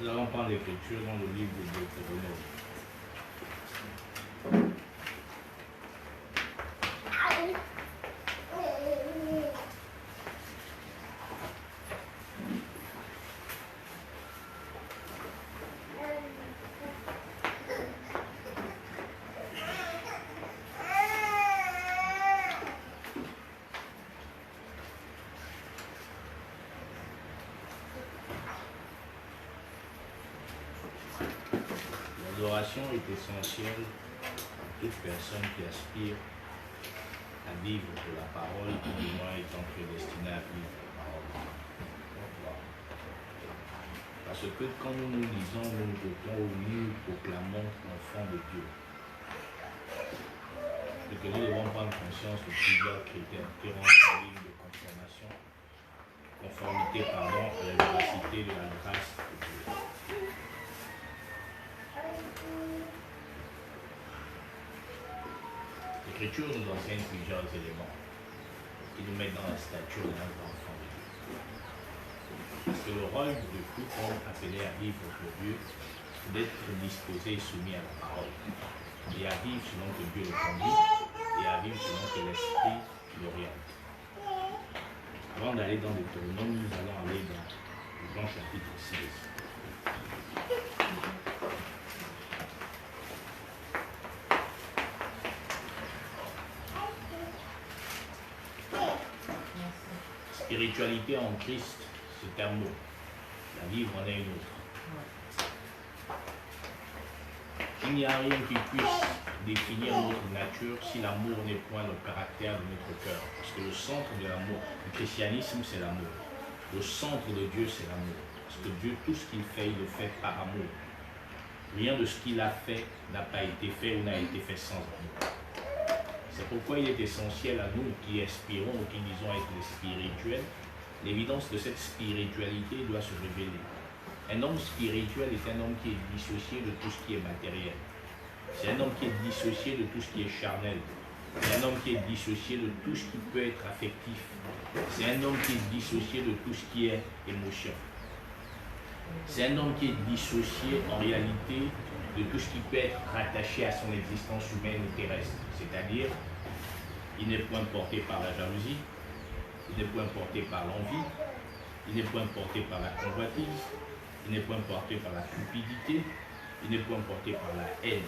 Nous allons prendre l'écriture dans le livre de Deutéronome. L'adoration est essentielle à toute personne qui aspire à vivre de la parole, ou du moins étant prédestiné à vivre de la parole. Parce que quand nous nous lisons, nous votons ou nous proclamons l'enfant de Dieu. Et que nous devons prendre conscience de plusieurs critères qui rentrent en ligne de conformité à la véracité de la grâce de Dieu. L'Écriture nous enseigne plusieurs éléments qui nous mettent dans la stature d'un enfant de Dieu. Parce que le rôle de tout homme appelé à vivre pour Dieu, c'est d'être disposé et soumis à la parole. Et à vivre selon que Dieu le conduit, et à vivre selon que l'Esprit l'oriente. Avant d'aller dans Deutéronome, nous allons aller dans Jean chapitre 16. Spiritualité en Christ, c'est un mot. La vivre en est une autre. Il n'y a rien qui puisse définir notre nature si l'amour n'est point le caractère de notre cœur. Parce que le centre de l'amour, le christianisme, c'est l'amour. Le centre de Dieu, c'est l'amour. Parce que Dieu, tout ce qu'il fait, il le fait par amour. Rien de ce qu'il a fait n'a pas été fait ou n'a été fait sans amour. C'est pourquoi il est essentiel à nous qui aspirons ou qui disons être les spirituels, l'évidence de cette spiritualité doit se révéler. Un homme spirituel est un homme qui est dissocié de tout ce qui est matériel. C'est un homme qui est dissocié de tout ce qui est charnel. C'est un homme qui est dissocié de tout ce qui peut être affectif. C'est un homme qui est dissocié de tout ce qui est émotion. C'est un homme qui est dissocié en réalité de tout ce qui peut être rattaché à son existence humaine ou terrestre. C'est-à-dire, il n'est point porté par la jalousie, il n'est point porté par l'envie, il n'est point porté par la convoitise, il n'est point porté par la cupidité, il n'est point porté par la haine,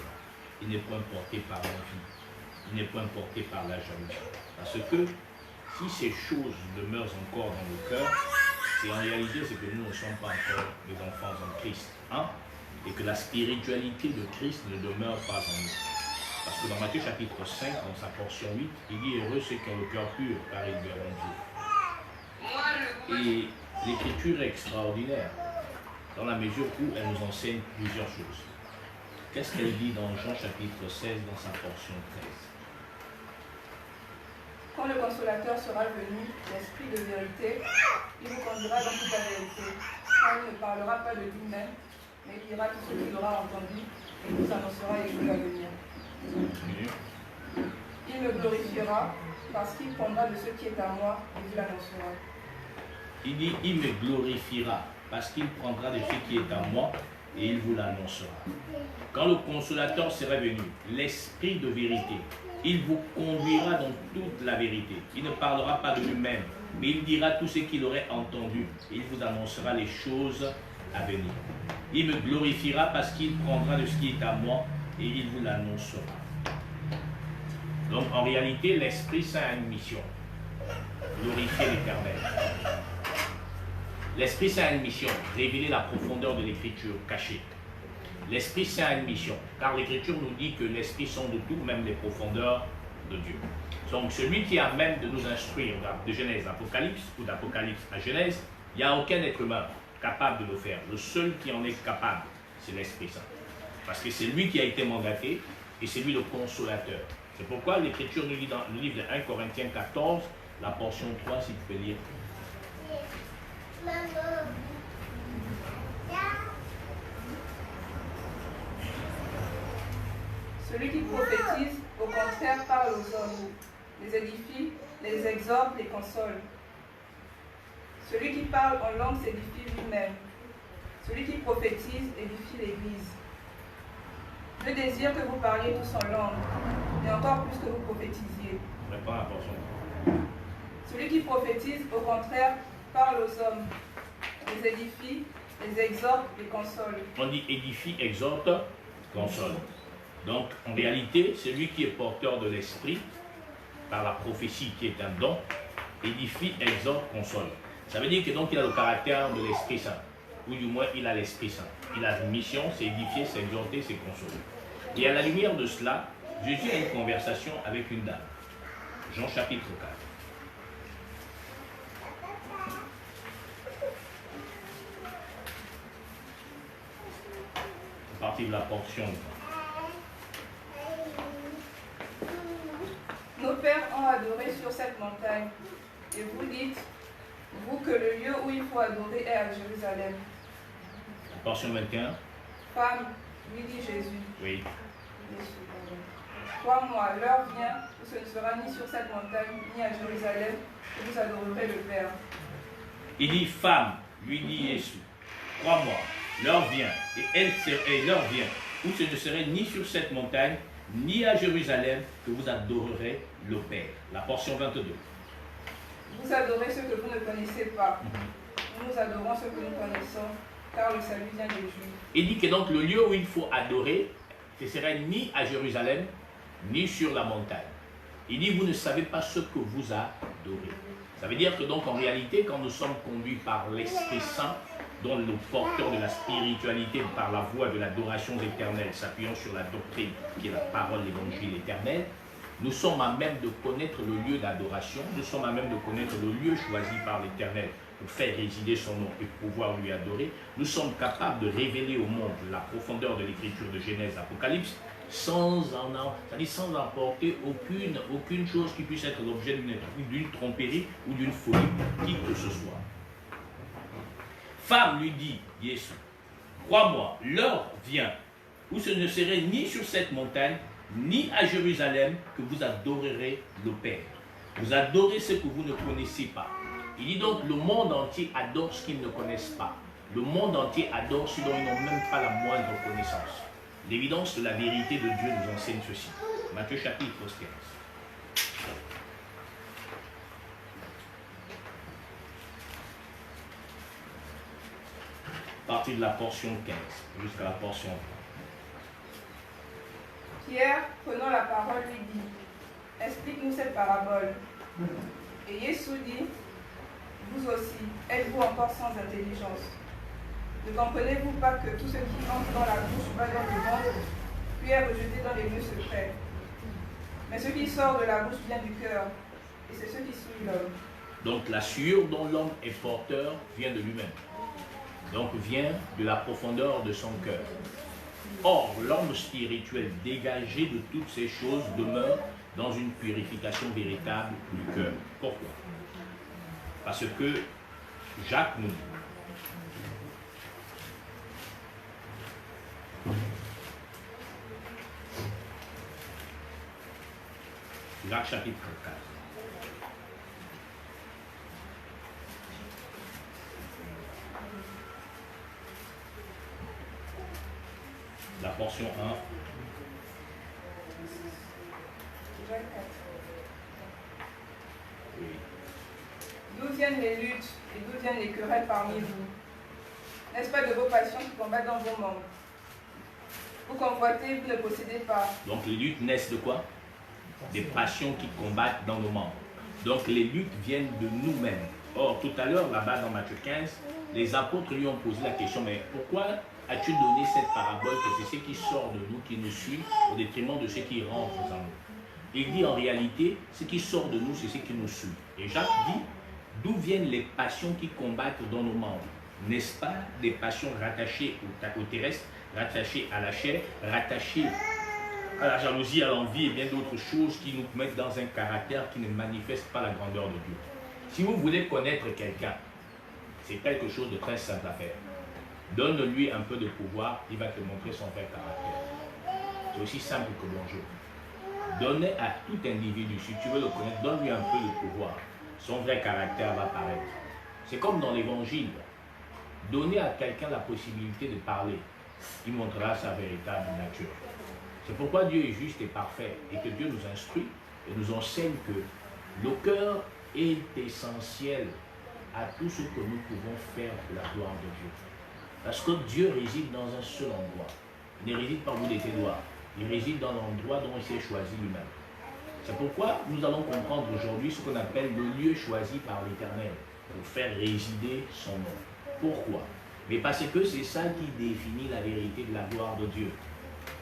il n'est point porté par l'envie, il n'est point porté par la jalousie. Parce que si ces choses demeurent encore dans le cœur, c'est en réalité c'est que nous ne sommes pas encore des enfants en Christ. Et que la spiritualité de Christ ne demeure pas en nous. Parce que dans Matthieu chapitre 5, dans sa portion 8, il dit « Heureux ceux qui ont le cœur pur, car ils verront Dieu ». Et l'écriture est extraordinaire, dans la mesure où elle nous enseigne plusieurs choses. Qu'est-ce qu'elle dit dans Jean chapitre 16, dans sa portion 13 ? Quand le consolateur sera venu, l'Esprit de vérité, il vous conduira dans toute la vérité. Car il ne parlera pas de lui-même, mais il dira tout ce qu'il aura entendu et nous annoncera les choses à venir. Il me glorifiera parce qu'il prendra de ce qui est à moi et il l'annoncera. Il dit, il me glorifiera parce qu'il prendra de ce qui est à moi et il vous l'annoncera. Quand le consolateur sera venu, l'Esprit de vérité, il vous conduira dans toute la vérité. Il ne parlera pas de lui-même, mais il dira tout ce qu'il aurait entendu. Il vous annoncera les choses à venir. Il me glorifiera parce qu'il prendra de ce qui est à moi et il vous l'annoncera. Donc en réalité, l'Esprit Saint a une mission. Glorifier l'Éternel. L'Esprit Saint a une mission. Révéler la profondeur de l'Écriture cachée. L'Esprit Saint a une mission. Car l'Écriture nous dit que l'Esprit sonde tout, même les profondeurs de Dieu. Donc celui qui a même de nous instruire de Genèse à Apocalypse ou d'Apocalypse à Genèse, il n'y a aucun être humain capable de le faire. Le seul qui en est capable, c'est l'Esprit Saint. Parce que c'est lui qui a été mandaté et c'est lui le consolateur. C'est pourquoi l'Écriture nous dit dans le livre de 1 Corinthiens 14, la portion 3, si tu peux lire. Celui qui prophétise, au contraire, parle aux hommes, les édifie, les exhorte, les console. Celui qui parle en langue s'édifie lui-même. Celui qui prophétise édifie l'Église. Je désire que vous parliez tous en langue, et encore plus que vous prophétisiez. Réponds à la portion. Celui qui prophétise, au contraire, parle aux hommes, les édifie, les exhorte, les console. On dit édifie, exhorte, console. Donc, en réalité, celui qui est porteur de l'esprit, par la prophétie qui est un don, édifie, exhorte, console. Ça veut dire que donc il a le caractère de l'Esprit Saint, ou du moins il a l'Esprit Saint. Il a une mission, c'est édifier, c'est exhorter, c'est consoler. Et à la lumière de cela, Jésus a une conversation avec une dame. Jean chapitre 4. À partir de la portion. Nos pères ont adoré sur cette montagne, et vous dites, vous, que le lieu où il faut adorer est à Jérusalem. Portion 21. Femme, lui dit Jésus. Oui. Crois-moi, l'heure vient où ce ne sera ni sur cette montagne, ni à Jérusalem, que vous adorerez le Père. Il dit, femme, lui dit Jésus, crois-moi, l'heure vient, et l'heure vient, où ce ne serait ni sur cette montagne, ni à Jérusalem, que vous adorerez le Père. La portion 22. Vous adorez ce que vous ne connaissez pas. Nous adorons ce que nous connaissons, car le salut vient des Juifs. Il dit que donc le lieu où il faut adorer, ce serait ni à Jérusalem, ni sur la montagne. Il dit, vous ne savez pas ce que vous adorez. Ça veut dire que donc en réalité, quand nous sommes conduits par l'Esprit Saint, dont le porteur de la spiritualité par la voie de l'adoration éternelle, s'appuyant sur la doctrine qui est la parole, l'évangile éternel, nous sommes à même de connaître le lieu d'adoration, nous sommes à même de connaître le lieu choisi par l'Éternel pour faire résider son nom et pouvoir lui adorer. Nous sommes capables de révéler au monde la profondeur de l'écriture de Genèse, Apocalypse, sans emporter aucune chose qui puisse être l'objet d'une tromperie ou d'une folie, qui que ce soit. Femme, lui dit Jésus, crois-moi, l'heure vient où ce ne serait ni sur cette montagne, ni à Jérusalem, que vous adorerez le Père. Vous adorez ce que vous ne connaissez pas. Il dit donc, le monde entier adore ce qu'ils ne connaissent pas. Le monde entier adore ce dont ils n'ont même pas la moindre connaissance. L'évidence de la vérité de Dieu nous enseigne ceci. Matthieu chapitre 15. À partir de la portion 15 jusqu'à la portion 20. Pierre, prenant la parole, lui dit, explique-nous cette parabole. Et Jésus dit, vous aussi, êtes-vous encore sans intelligence? Ne comprenez-vous pas que tout ce qui entre dans la bouche va dans le ventre, puis est rejeté dans les lieux secrets? Mais ce qui sort de la bouche vient du cœur, et c'est ce qui souille l'homme. Donc la sueur dont l'homme est porteur vient de lui-même. Donc vient de la profondeur de son cœur. Or, l'homme spirituel dégagé de toutes ces choses demeure dans une purification véritable du cœur. Pourquoi? Parce que Jacques nous dit, Jacques chapitre 4. La portion 1. Oui. D'où viennent les luttes et d'où viennent les querelles parmi vous? N'est-ce pas de vos passions qui combattent dans vos membres? Vous convoitez, vous ne possédez pas. Donc les luttes naissent de quoi? Des passions qui combattent dans nos membres. Donc les luttes viennent de nous-mêmes. Or, tout à l'heure, là-bas dans Matthieu 15, les apôtres lui ont posé la question, mais pourquoi as-tu donné cette parabole que c'est ce qui sort de nous, qui nous suit, au détriment de ce qui rentre en nous? Il dit en réalité, ce qui sort de nous, c'est ce qui nous suit. Et Jacques dit, d'où viennent les passions qui combattent dans nos membres? N'est-ce pas des passions rattachées au terrestre, rattachées à la chair, rattachées à la jalousie, à l'envie et bien d'autres choses qui nous mettent dans un caractère qui ne manifeste pas la grandeur de Dieu? Si vous voulez connaître quelqu'un, c'est quelque chose de très simple à faire. Donne-lui un peu de pouvoir, il va te montrer son vrai caractère. C'est aussi simple que bonjour. Donnez à tout individu, si tu veux le connaître, donne-lui un peu de pouvoir. Son vrai caractère va apparaître. C'est comme dans l'évangile. Donnez à quelqu'un la possibilité de parler. Il montrera sa véritable nature. C'est pourquoi Dieu est juste et parfait et que Dieu nous instruit et nous enseigne que le cœur est essentiel à tout ce que nous pouvons faire pour la gloire de Dieu. Parce que Dieu réside dans un seul endroit. Il ne réside pas au bout de tes doigts. Il réside dans l'endroit dont il s'est choisi lui-même. C'est pourquoi nous allons comprendre aujourd'hui ce qu'on appelle le lieu choisi par l'Éternel pour faire résider son nom. Pourquoi? Mais parce que c'est ça qui définit la vérité de la gloire de Dieu.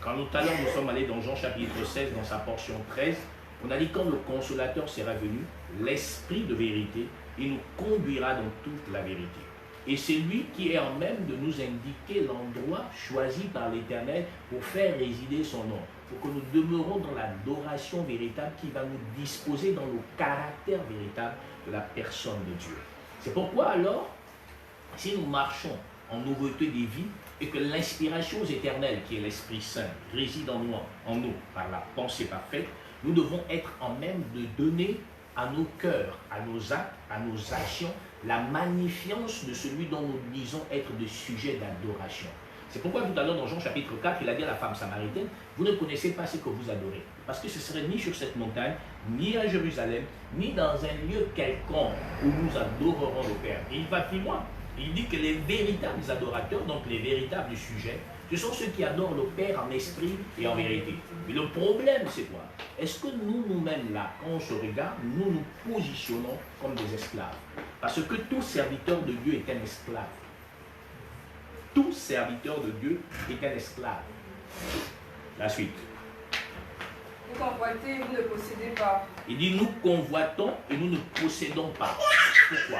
Quand tout à l'heure nous sommes allés dans Jean chapitre 16, dans sa portion 13, on a dit quand le consolateur sera venu, l'esprit de vérité, il nous conduira dans toute la vérité. Et c'est lui qui est en même de nous indiquer l'endroit choisi par l'Éternel pour faire résider son nom. Pour que nous demeurons dans l'adoration véritable qui va nous disposer dans le caractère véritable de la personne de Dieu. C'est pourquoi alors, si nous marchons en nouveauté des vies et que l'inspiration éternelle qui est l'Esprit Saint réside en nous par la pensée parfaite, nous devons être en même de donner à nos cœurs, à nos actes, à nos actions, la magnifiance de celui dont nous disons être des sujets d'adoration. C'est pourquoi tout à l'heure dans Jean chapitre 4, il a dit à la femme samaritaine, vous ne connaissez pas ce que vous adorez. Parce que ce serait ni sur cette montagne, ni à Jérusalem, ni dans un lieu quelconque où nous adorerons le Père. Et il va plus loin. Il dit que les véritables adorateurs, donc les véritables sujets, ce sont ceux qui adorent le Père en esprit et en vérité. Mais le problème, c'est quoi? Est-ce que nous-mêmes, là, quand on se regarde, nous nous positionnons comme des esclaves? Parce que tout serviteur de Dieu est un esclave. Tout serviteur de Dieu est un esclave. La suite. Vous convoitez, vous ne possédez pas. Il dit, nous convoitons et nous ne possédons pas. Pourquoi?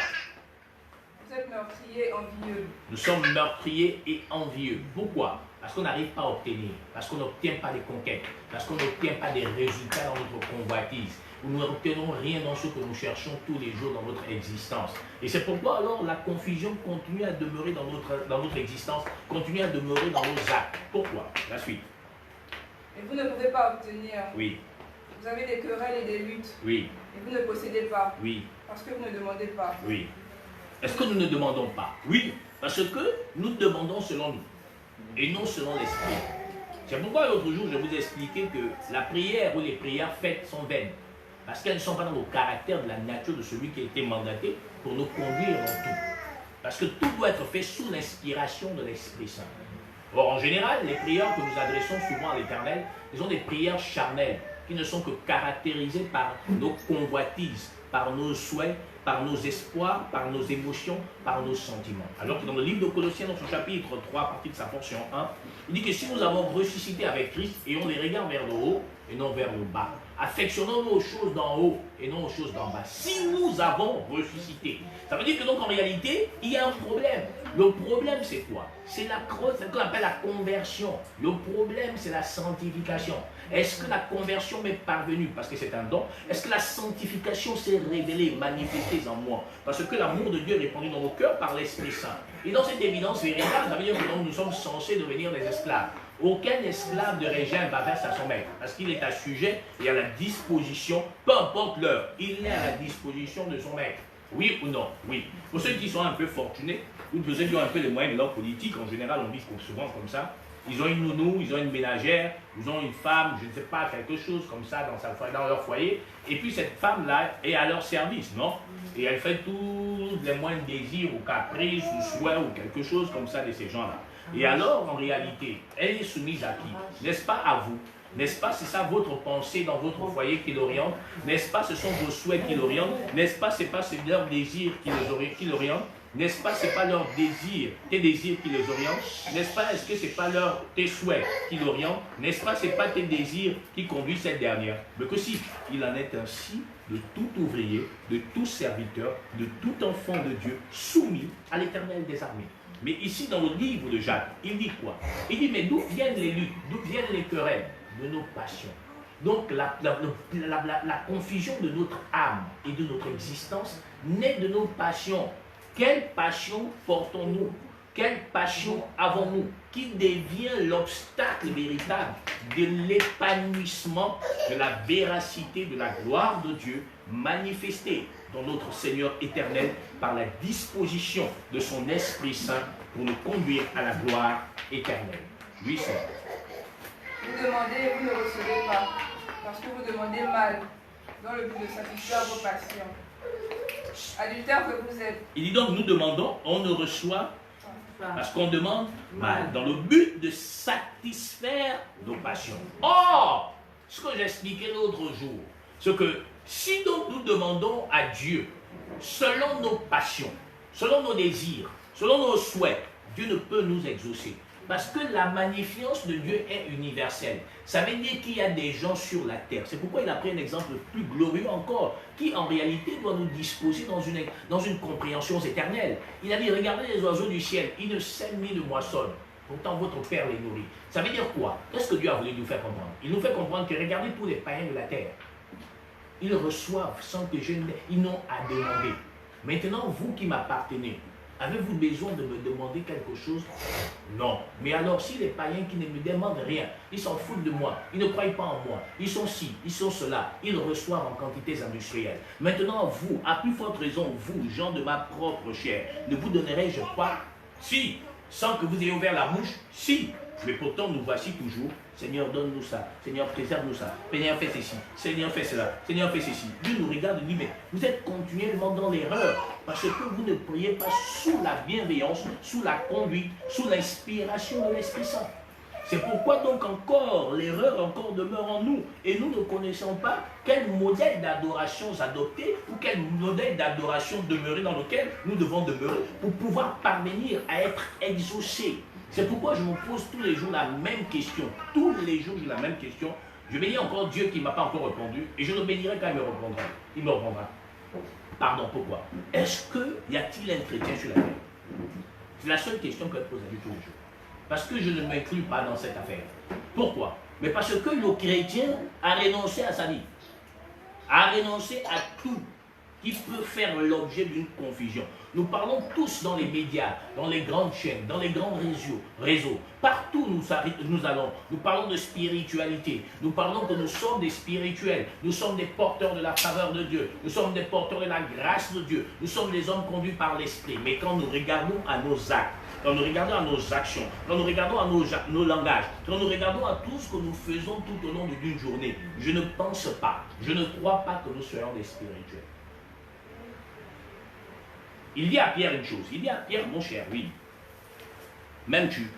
Vous êtes meurtriers, envieux. Nous sommes meurtriers et envieux. Pourquoi? Parce qu'on n'arrive pas à obtenir, parce qu'on n'obtient pas des conquêtes, parce qu'on n'obtient pas des résultats dans notre convoitise. Nous n'obtenons rien dans ce que nous cherchons tous les jours dans notre existence. Et c'est pourquoi alors la confusion continue à demeurer dans notre existence, continue à demeurer dans nos actes. Pourquoi? La suite. Et vous ne pouvez pas obtenir. Oui. Vous avez des querelles et des luttes. Oui. Et vous ne possédez pas. Oui. Parce que vous ne demandez pas. Oui. Est-ce que nous ne demandons pas? Oui. Parce que nous demandons selon nous et non selon l'esprit. C'est pourquoi l'autre jour je vous ai expliqué que la prière ou les prières faites sont vaines. Parce qu'elles ne sont pas dans le caractère de la nature de celui qui a été mandaté pour nous conduire dans tout. Parce que tout doit être fait sous l'inspiration de l'Esprit Saint. Or, en général, les prières que nous adressons souvent à l'Éternel, elles sont des prières charnelles, qui ne sont que caractérisées par nos convoitises, par nos souhaits, par nos espoirs, par nos émotions, par nos sentiments. Alors que dans le livre de Colossiens, dans son chapitre 3, à partir de sa portion 1, il dit que si nous avons ressuscité avec Christ, ayons les regards vers le haut et non vers le bas. Affectionnons-nous aux choses d'en haut et non aux choses d'en bas. Si nous avons ressuscité, ça veut dire que donc en réalité, il y a un problème. Le problème c'est quoi? C'est ce qu'on appelle la conversion. Le problème c'est la sanctification. Est-ce que la conversion m'est parvenue parce que c'est un don? Est-ce que la sanctification s'est révélée, manifestée en moi? Parce que l'amour de Dieu est répandu dans nos cœurs par l'Esprit Saint. Et dans cette évidence véritable, ça veut dire que donc, nous sommes censés devenir des esclaves. Aucun esclave de régime va vers à son maître, parce qu'il est assujet et à la disposition, peu importe l'heure, il est à la disposition de son maître. Oui ou non? Oui. Pour ceux qui sont un peu fortunés, ou pour ceux qui ont un peu les moyens de leur politique, en général on dit souvent comme ça, ils ont une nounou, ils ont une ménagère, ils ont une femme, je ne sais pas, quelque chose comme ça dans leur foyer, et puis cette femme-là est à leur service, non? Et elle fait tous les moindres désirs ou caprices ou souhaits ou quelque chose comme ça de ces gens-là. Et alors, en réalité, elle est soumise à qui? N'est-ce pas à vous? N'est-ce pas, c'est ça votre pensée dans votre foyer qui l'oriente? N'est-ce pas, ce sont vos souhaits qui l'orientent? N'est-ce pas, c'est leurs désirs qui l'orientent? N'est-ce pas, c'est pas leurs désirs, tes désirs qui les orientent? N'est-ce pas, est-ce que c'est pas tes souhaits qui l'orientent? N'est-ce pas, c'est pas tes désirs qui conduisent cette dernière? Mais que si, il en est ainsi de tout ouvrier, de tout serviteur, de tout enfant de Dieu, soumis à l'Éternel des armées. Mais ici, dans le livre de Jacques, il dit quoi? Il dit, mais d'où viennent les luttes? D'où viennent les querelles? De nos passions. Donc, la confusion de notre âme et de notre existence naît de nos passions. Quelle passion portons-nous? Quelle passion avons-nous? Qui devient l'obstacle véritable de l'épanouissement de la véracité de la gloire de Dieu manifestée dans notre Seigneur éternel par la disposition de son Esprit Saint pour nous conduire à la gloire éternelle. Oui, Seigneur. Vous demandez et vous ne recevez pas, parce que vous demandez mal, dans le but de satisfaire vos passions. Adultère que vous êtes. Il dit donc, nous demandons, on ne reçoit parce qu'on demande mal, dans le but de satisfaire nos passions. Or, ce que j'expliquais l'autre jour, c'est que si donc nous demandons à Dieu, selon nos passions, selon nos désirs, selon nos souhaits, Dieu ne peut nous exaucer. Parce que la magnificence de Dieu est universelle. Ça veut dire qu'il y a des gens sur la terre. C'est pourquoi il a pris un exemple plus glorieux encore, qui en réalité doit nous disposer dans une compréhension éternelle. Il a dit, regardez les oiseaux du ciel, ils ne sèment ni ne moissonnent. Pourtant votre Père les nourrit. Ça veut dire quoi? Qu'est-ce que Dieu a voulu nous faire comprendre? Il nous fait comprendre que regardez tous les païens de la terre. Ils reçoivent sans que ils n'ont à demander. Maintenant, vous qui m'appartenez, avez-vous besoin de me demander quelque chose? Non. Mais alors, si les païens qui ne me demandent rien, ils s'en foutent de moi, ils ne croient pas en moi, ils sont ci, ils sont cela, ils reçoivent en quantités industrielles. Maintenant, vous, à plus forte raison, vous, gens de ma propre chair, ne vous donnerai-je pas? Si, sans que vous ayez ouvert la bouche, si. Mais pourtant, nous voici toujours. Seigneur, donne-nous ça. Seigneur, préserve-nous ça. Seigneur, fais ceci. Seigneur, fais cela. Seigneur, fais ceci. Dieu nous regarde et dit, mais vous êtes continuellement dans l'erreur parce que vous ne priez pas sous la bienveillance, sous la conduite, sous l'inspiration de l'Esprit Saint. C'est pourquoi donc encore, l'erreur encore demeure en nous et nous ne connaissons pas quel modèle d'adoration adopter ou quel modèle d'adoration demeurer dans lequel nous devons demeurer pour pouvoir parvenir à être exaucés. C'est pourquoi je me pose tous les jours la même question. Tous les jours, j'ai la même question. Je bénis encore Dieu qui ne m'a pas encore répondu et je le bénirai quand il me répondra. Il me répondra. Pardon, pourquoi? Est-ce qu'il y a-t-il un chrétien sur la terre? C'est la seule question que je pose à Dieu tous les jours. Parce que je ne m'inclus pas dans cette affaire. Pourquoi? Mais parce que le chrétien a renoncé à sa vie. A renoncé à tout qui peut faire l'objet d'une confusion. Nous parlons tous dans les médias, dans les grandes chaînes, dans les grands réseaux. Partout nous allons. Nous parlons de spiritualité. Nous parlons que nous sommes des spirituels. Nous sommes des porteurs de la faveur de Dieu. Nous sommes des porteurs de la grâce de Dieu. Nous sommes des hommes conduits par l'Esprit. Mais quand nous regardons à nos actes, quand nous regardons à nos actions, quand nous regardons à nos langages, quand nous regardons à tout ce que nous faisons tout au long d'une journée, je ne pense pas, je ne crois pas que nous soyons des spirituels. Il dit à Pierre une chose, il dit à Pierre, mon cher, oui, m'aimes-tu?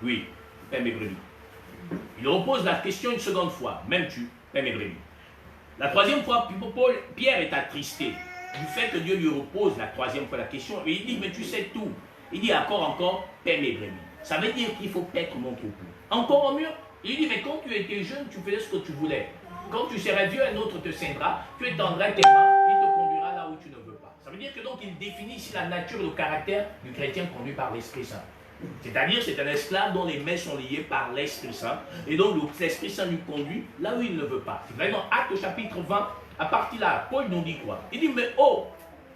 Oui, paie mes brebis. Il repose la question une seconde fois, m'aimes-tu? Paie mes brebis. La troisième fois, Pierre est attristé du fait que Dieu lui repose la troisième fois la question, et il dit, mais tu sais tout. Il dit encore, paie mes brebis. Ça veut dire qu'il faut paître mon troupeau. Encore mieux, il dit, mais quand tu étais jeune, tu faisais ce que tu voulais. Quand tu seras vieux, un autre te ceindra, tu étendras tes mains, il te conduira là où tu ne veux pas. Ça veut dire que donc il définit ici la nature et le caractère du chrétien conduit par l'Esprit Saint. C'est-à-dire c'est un esclave dont les mains sont liées par l'Esprit Saint. Et donc l'Esprit Saint lui conduit là où il ne veut pas. C'est vrai dans Actes chapitre 20, à partir là, Paul nous dit quoi? Il dit, mais oh,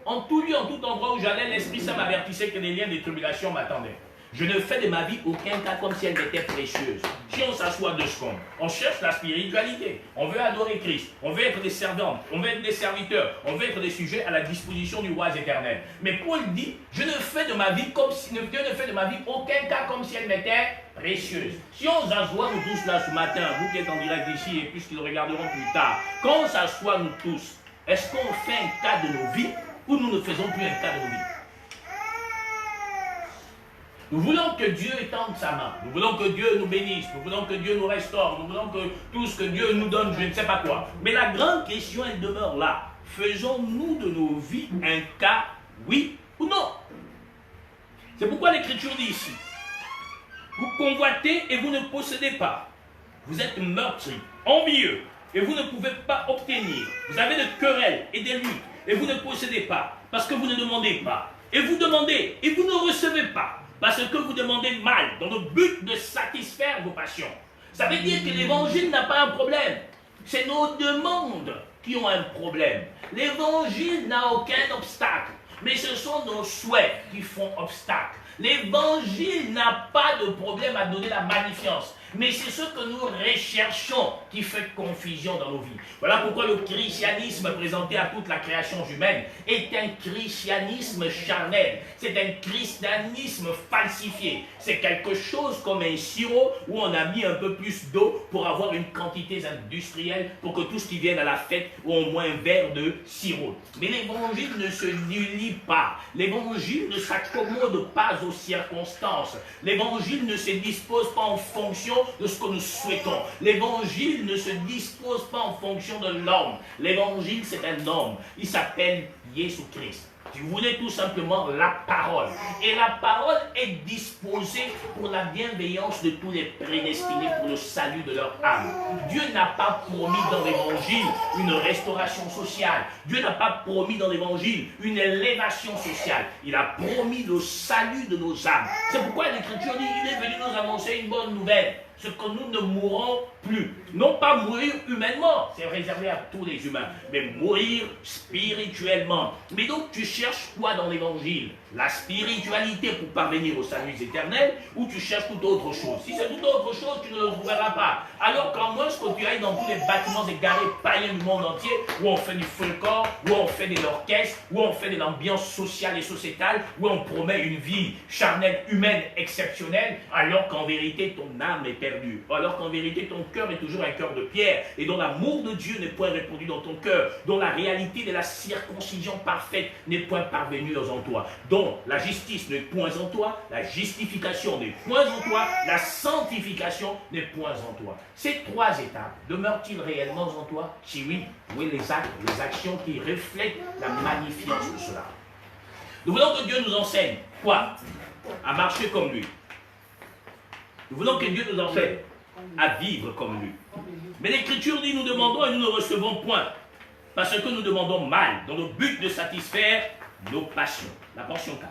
en tout lieu, en tout endroit où j'allais, l'Esprit Saint m'avertissait que les liens des tribulations m'attendaient. Je ne fais de ma vie aucun cas comme si elle était précieuse. Si on s'assoit 2 secondes, on cherche la spiritualité, on veut adorer Christ, on veut être des servantes, on veut être des serviteurs, on veut être des sujets à la disposition du roi éternel. Mais Paul dit, je ne fais de ma vie comme si, Dieu ne fait de ma vie aucun cas comme si elle m'était précieuse. Si on s'assoit nous tous là ce matin, vous qui êtes en direct d'ici et puisqu'ils regarderont plus tard, quand on s'assoit nous tous, est-ce qu'on fait un cas de nos vies ou nous ne faisons plus un cas de nos vies? Nous voulons que Dieu étende sa main. Nous voulons que Dieu nous bénisse. Nous voulons que Dieu nous restaure. Nous voulons que tout ce que Dieu nous donne, je ne sais pas quoi. Mais la grande question, elle demeure là. Faisons-nous de nos vies un cas, oui ou non? C'est pourquoi l'Écriture dit ici, vous convoitez et vous ne possédez pas. Vous êtes meurtris, envieux, et vous ne pouvez pas obtenir. Vous avez des querelles et des luttes, et vous ne possédez pas, parce que vous ne demandez pas. Et vous demandez, et vous ne recevez pas. Parce que vous demandez mal, dans le but de satisfaire vos passions. Ça veut dire que l'évangile n'a pas un problème. C'est nos demandes qui ont un problème. L'évangile n'a aucun obstacle. Mais ce sont nos souhaits qui font obstacle. L'évangile n'a pas de problème à donner la magnificence. Mais c'est ce que nous recherchons qui fait confusion dans nos vies. Voilà pourquoi le christianisme présenté à toute la création humaine est un christianisme charnel. C'est un christianisme falsifié. C'est quelque chose comme un sirop où on a mis un peu plus d'eau pour avoir une quantité industrielle pour que tous qui viennent à la fête ont au moins un verre de sirop. Mais l'évangile ne se nulit pas. L'évangile ne s'accommode pas aux circonstances. L'évangile ne se dispose pas en fonction de ce que nous souhaitons. L'évangile ne se dispose pas en fonction de l'homme. L'évangile, c'est un homme. Il s'appelle Jésus-Christ. Tu voulais tout simplement la parole. Et la parole est disposée pour la bienveillance de tous les prédestinés pour le salut de leur âme. Dieu n'a pas promis dans l'évangile une restauration sociale. Dieu n'a pas promis dans l'évangile une élévation sociale. Il a promis le salut de nos âmes. C'est pourquoi l'Écriture dit qu'il est venu nous annoncer une bonne nouvelle. Ce que nous ne mourrons plus. Non pas mourir humainement, c'est réservé à tous les humains, mais mourir spirituellement. Mais donc tu cherches quoi dans l'évangile? La spiritualité pour parvenir au salut éternel, ou tu cherches toute autre chose? Si c'est toute autre chose, tu ne le trouveras pas. Alors qu'en moins que tu ailles dans tous les bâtiments égarés païens du monde entier, où on fait du folklore, où on fait de l'orchestre, où on fait de l'ambiance sociale et sociétale, où on promet une vie charnelle, humaine, exceptionnelle, alors qu'en vérité ton âme est perdue. Alors qu'en vérité ton cœur est toujours un cœur de pierre, et dont l'amour de Dieu n'est point répandu dans ton cœur, dont la réalité de la circoncision parfaite n'est point parvenue en toi, dont la justice n'est point en toi, la justification n'est point en toi, la sanctification n'est point en toi. Ces trois étapes demeurent-ils réellement en toi? Si oui, oui, les actes, les actions qui reflètent la magnificence de cela. Nous voulons que Dieu nous enseigne quoi? À marcher comme lui. Nous voulons que Dieu nous enseigne à vivre comme lui. Mais l'Écriture dit, nous demandons et nous ne recevons point, parce que nous demandons mal, dans le but de satisfaire nos passions. La portion 4.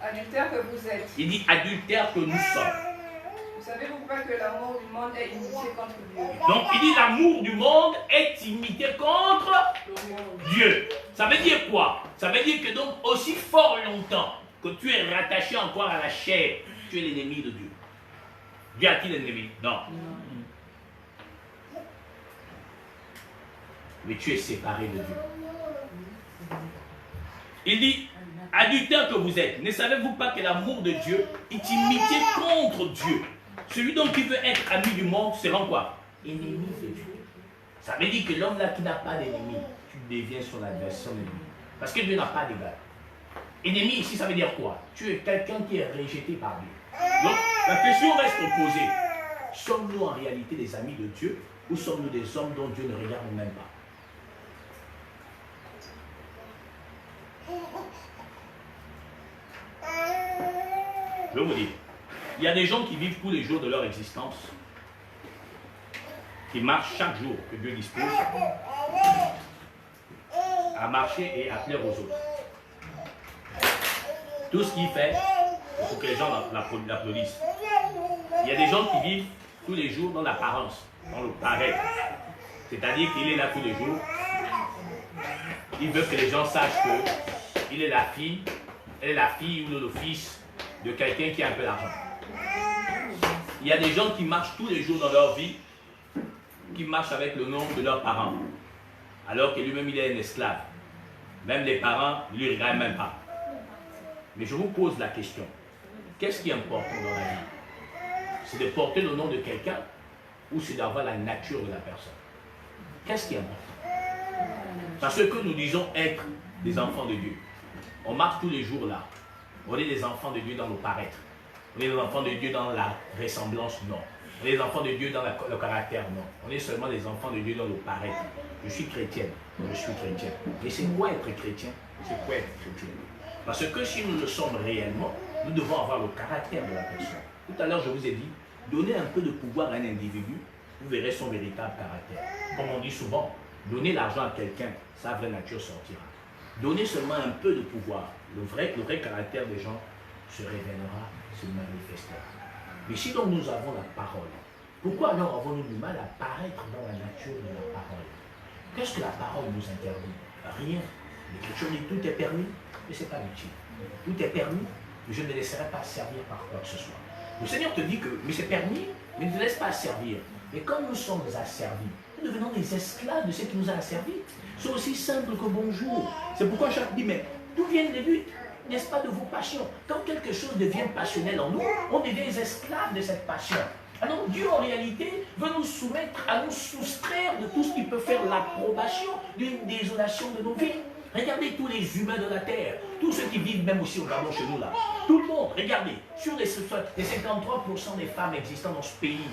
Adultère que vous êtes. Il dit adultère que nous sommes. Vous savez-vous pas que l'amour du monde est imité contre Dieu? Donc il dit l'amour du monde est imité contre Dieu. Ça veut dire quoi? Ça veut dire que donc aussi fort longtemps que tu es rattaché encore à la chair, tu es l'ennemi de Dieu. Dieu a-t-il l'ennemi? Non. Mais tu es séparé de Dieu. Il dit, adultère que vous êtes, ne savez-vous pas que l'amour de Dieu est imité contre Dieu? Celui donc qui veut être ami du monde sera quoi? Ennemi de Dieu. Ça veut dire que l'homme là qui n'a pas d'ennemi, tu deviens son adversaire ennemi. Parce que Dieu n'a pas d'égal. Ennemi ici, ça veut dire quoi? Tu es quelqu'un qui est rejeté par Dieu. Donc, la question reste posée. Sommes-nous en réalité des amis de Dieu ou sommes-nous des hommes dont Dieu ne regarde même pas? Je vous dis, il y a des gens qui vivent tous les jours de leur existence, qui marchent chaque jour que Dieu dispose à marcher et à plaire aux autres. Tout ce qu'il fait, il faut que les gens l'applaudissent. Il y a des gens qui vivent tous les jours dans l'apparence, dans le paraître. C'est-à-dire qu'il est là tous les jours. Il veut que les gens sachent qu'il est la fille, elle est la fille ou le fils de quelqu'un qui a un peu d'argent. Il y a des gens qui marchent tous les jours dans leur vie, qui marchent avec le nom de leurs parents, alors que lui-même il est un esclave. Même les parents ne lui regardent même pas. Mais je vous pose la question, qu'est-ce qui est important dans la vie? C'est de porter le nom de quelqu'un ou c'est d'avoir la nature de la personne? Qu'est-ce qui est important? Parce que nous disons être des enfants de Dieu. On marche tous les jours là. On est des enfants de Dieu dans le paraître. On est des enfants de Dieu dans la ressemblance, non. On est des enfants de Dieu dans le caractère, non. On est seulement des enfants de Dieu dans le paraître. Je suis chrétienne, je suis chrétien. Mais c'est quoi être chrétien? C'est quoi être chrétien? Parce que si nous le sommes réellement, nous devons avoir le caractère de la personne. Tout à l'heure, je vous ai dit, donnez un peu de pouvoir à un individu, vous verrez son véritable caractère. Comme on dit souvent, donnez l'argent à quelqu'un, sa vraie nature sortira. Donnez seulement un peu de pouvoir, le vrai caractère des gens se révélera, se manifestera. Mais si donc nous avons la parole, pourquoi alors avons-nous du mal à paraître dans la nature de la parole? Qu'est-ce que la parole nous interdit? Rien. L'Écriture dit tout est permis, mais ce n'est pas utile. Tout est permis, mais je ne me laisserai pas servir par quoi que ce soit. Le Seigneur te dit que, mais c'est permis, mais ne te laisse pas servir. Mais comme nous sommes asservis, nous devenons des esclaves de ce qui nous a asservis. C'est aussi simple que bonjour. C'est pourquoi Jacques dit, mais d'où viennent les buts? N'est-ce pas de vos passions? Quand quelque chose devient passionnel en nous, on devient des esclaves de cette passion. Alors Dieu en réalité veut nous soumettre à nous soustraire de tout ce qui peut faire l'approbation d'une désolation de nos vies. Regardez tous les humains de la terre, tous ceux qui vivent même aussi au Gabon chez nous là. Tout le monde, regardez, sur les 53% des femmes existantes dans ce pays,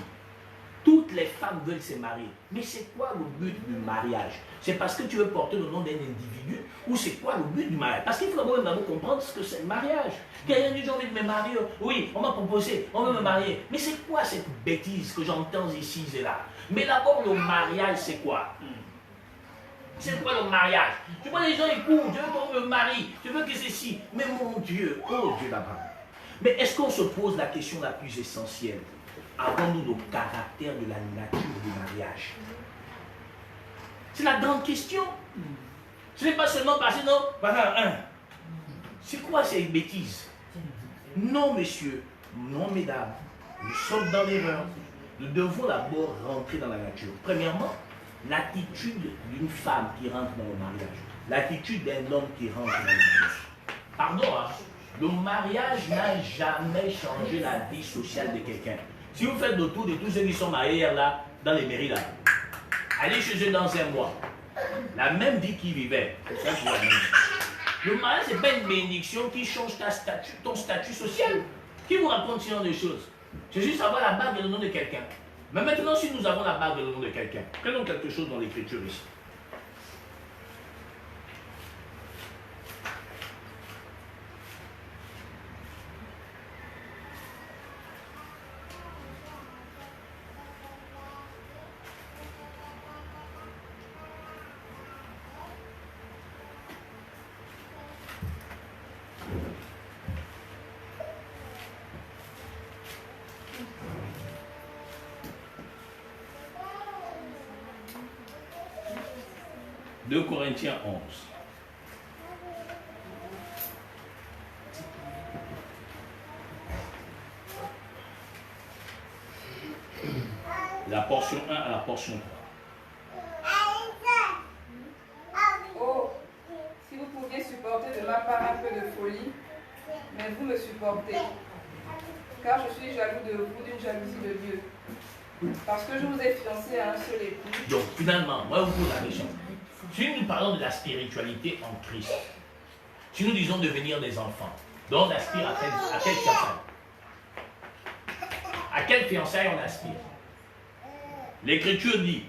toutes les femmes veulent se marier. Mais c'est quoi le but du mariage? C'est parce que tu veux porter le nom d'un individu ou c'est quoi le but du mariage? Parce qu'il faut d'abord comprendre ce que c'est le mariage. Quelqu'un dit j'ai envie de me marier. Oui, on m'a proposé, on veut me marier. Mais c'est quoi cette bêtise que j'entends ici et là? Mais d'abord le mariage c'est quoi? C'est quoi le mariage? Tu vois les gens écoutent, je veux qu'on me marie, je veux que ceci. Mais mon Dieu, oh Dieu là-bas. Mais est-ce qu'on se pose la question la plus essentielle? Avons-nous le caractère de la nature du mariage? C'est la grande question. Ce n'est pas seulement parce que non, voilà, c'est quoi ces bêtises? Non, messieurs, non, mesdames, nous sommes dans l'erreur. Nous devons d'abord rentrer dans la nature. Premièrement, l'attitude d'une femme qui rentre dans le mariage, l'attitude d'un homme qui rentre dans le mariage. Pardon, hein? Le mariage n'a jamais changé la vie sociale de quelqu'un. Si vous faites le tour de tous ceux qui sont mariés hier là, dans les mairies là, allez chez eux dans un mois. La même vie qu'ils vivaient. Le mariage, ce n'est pas une bénédiction qui change ton statut social. Qui vous raconte ce genre de choses? C'est juste avoir la bague et le nom de quelqu'un. Mais maintenant, si nous avons la bague et le nom de quelqu'un, prenons quelque chose dans l'écriture ici. « 2 Corinthiens 11. La portion 1 à la portion 3. Oh, si vous pouviez supporter de ma part un peu de folie, mais vous me supportez, car je suis jaloux de vous d'une jalousie de Dieu, parce que je vous ai fiancé à un seul époux. Donc finalement, moi je vous pose la question. Si nous parlons de la spiritualité en Christ, si nous disons devenir des enfants, donc on aspire à quelle fiançailles? À quelle fiançailles on aspire? L'Écriture dit,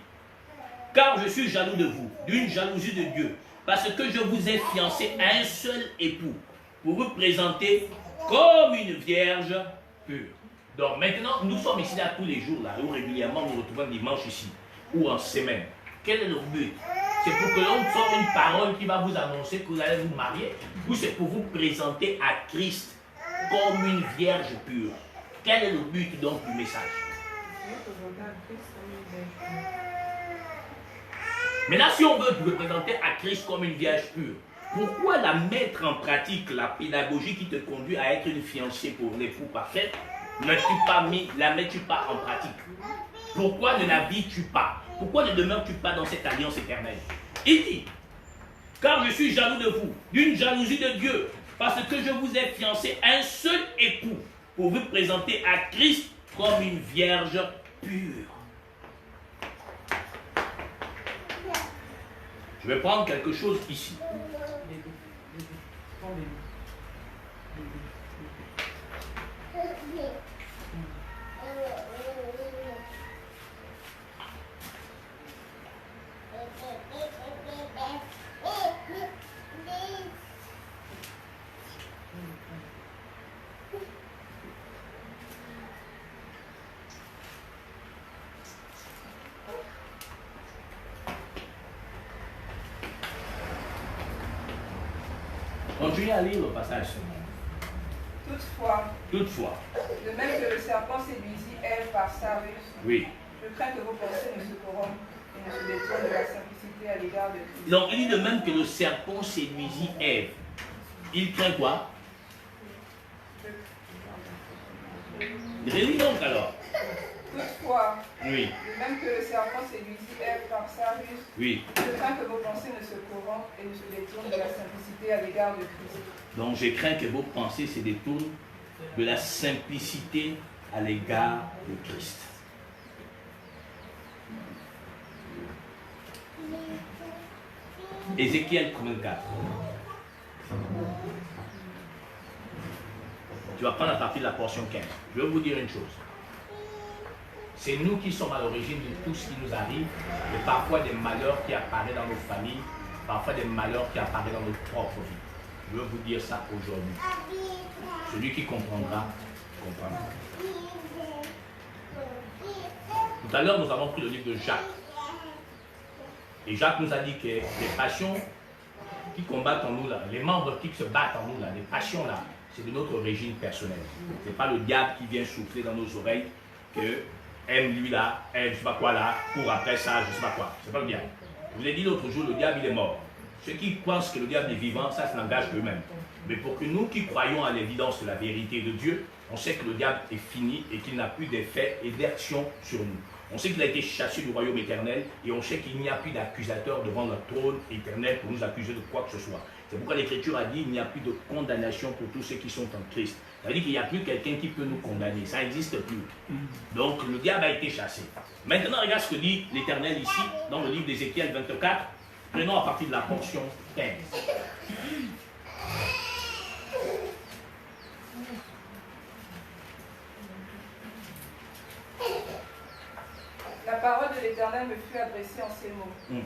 car je suis jaloux de vous, d'une jalousie de Dieu, parce que je vous ai fiancé à un seul époux, pour vous présenter comme une vierge pure. Donc maintenant, nous sommes ici là tous les jours, là, où régulièrement nous nous retrouvons dimanche ici, ou en semaine. Quel est le but? C'est pour que l'on sorte une parole qui va vous annoncer que vous allez vous marier, ou c'est pour vous présenter à Christ comme une vierge pure? Quel est le but donc du message? Maintenant, si on veut vous présenter à Christ comme une vierge pure, pourquoi la mettre en pratique, la pédagogie qui te conduit à être une fiancée pour l'époux parfait, la mets-tu pas en pratique? Pourquoi ne la vis-tu pas? Pourquoi ne demeures-tu pas dans cette alliance éternelle? Il dit, car je suis jaloux de vous, d'une jalousie de Dieu, parce que je vous ai fiancé à un seul époux, pour vous présenter à Christ comme une vierge pure. Je vais prendre quelque chose ici. Continuez à lire le passage. Toutefois. De même que le serpent séduisit Ève par sa ruse. Oui. Je crains que vos pensées ne se corrompent et ne se détournent de la simplicité à l'égard de Christ. Donc il dit de même que le serpent séduisit Ève. Il craint quoi? Relis donc alors. Toutefois, Oui, de même que le serpent séduisit Ève par sa ruse, oui. je crains que vos pensées ne se corrompent et ne se détournent de la simplicité à l'égard de Christ. Donc je crains que vos pensées se détournent de la simplicité à l'égard de Christ. Ézéchiel 34. Tu vas prendre à partir de la portion 15. Je vais vous dire une chose. C'est nous qui sommes à l'origine de tout ce qui nous arrive, et parfois des malheurs qui apparaissent dans nos familles, parfois des malheurs qui apparaissent dans notre propre vie. Je veux vous dire ça aujourd'hui. Celui qui comprendra, comprendra. Tout à l'heure, nous avons pris le livre de Jacques. Et Jacques nous a dit que les passions qui combattent en nous, là, les membres qui se battent en nous, là, les passions là, c'est de notre origine personnelle. Ce n'est pas le diable qui vient souffler dans nos oreilles que aime lui là, aime je sais pas quoi là, court après ça, je sais pas quoi. C'est pas le diable. Je vous ai dit l'autre jour, le diable il est mort. Ceux qui pensent que le diable est vivant, ça n'engage eux-mêmes. Mais pour que nous qui croyons à l'évidence de la vérité de Dieu, on sait que le diable est fini et qu'il n'a plus d'effet et d'action sur nous. On sait qu'il a été chassé du royaume éternel et on sait qu'il n'y a plus d'accusateur devant notre trône éternel pour nous accuser de quoi que ce soit. C'est pourquoi l'Écriture a dit qu'il n'y a plus de condamnation pour tous ceux qui sont en Christ. Ça veut dire qu'il n'y a plus quelqu'un qui peut nous condamner. Ça n'existe plus. Donc le diable a été chassé. Maintenant, regarde ce que dit l'Éternel ici, dans le livre d'Ézéchiel 24. Prenons à partir de la portion 15. La parole de l'Éternel me fut adressée en ces mots.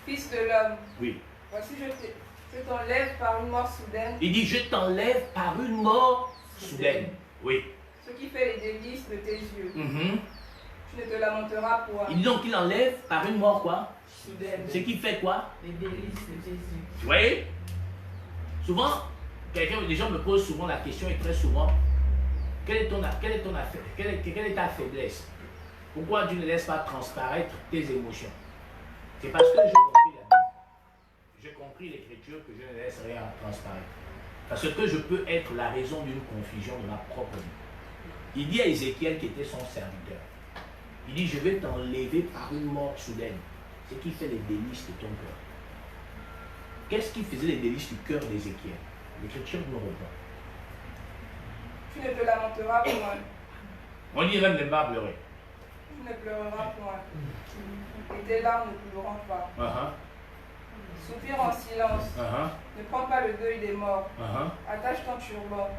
Fils de l'homme, Oui. voici je t'enlève par une mort soudaine. Il dit, je t'enlève par une mort soudaine. Oui. Ce qui fait les délices de tes yeux. Mhm. Tu ne te lamenteras point. Il dit donc qu'il enlève par une mort quoi? Soudaine. Ce qui fait quoi? Les délices de tes yeux. Vous voyez? Souvent, les gens me posent souvent la question et très souvent, quelle est ta faiblesse? Pourquoi tu ne laisses pas transparaître tes émotions? C'est parce que j'ai compris la Bible. J'ai compris l'Écriture que je ne laisse rien transparaître. Parce que je peux être la raison d'une confusion de ma propre vie. Il dit à Ézéchiel qui était son serviteur, il dit, je vais t'enlever par une mort soudaine, ce qui fait les délices de ton cœur. Qu'est-ce qui faisait les délices du cœur d'Ézéchiel? L'Écriture nous répond. Tu ne te lamenteras point. On dit même ne pas pleurer. Tu ne pleureras point. Et tes larmes ne couleront pas. Soupire en silence. Ne prends pas le deuil des morts. Attache ton turban.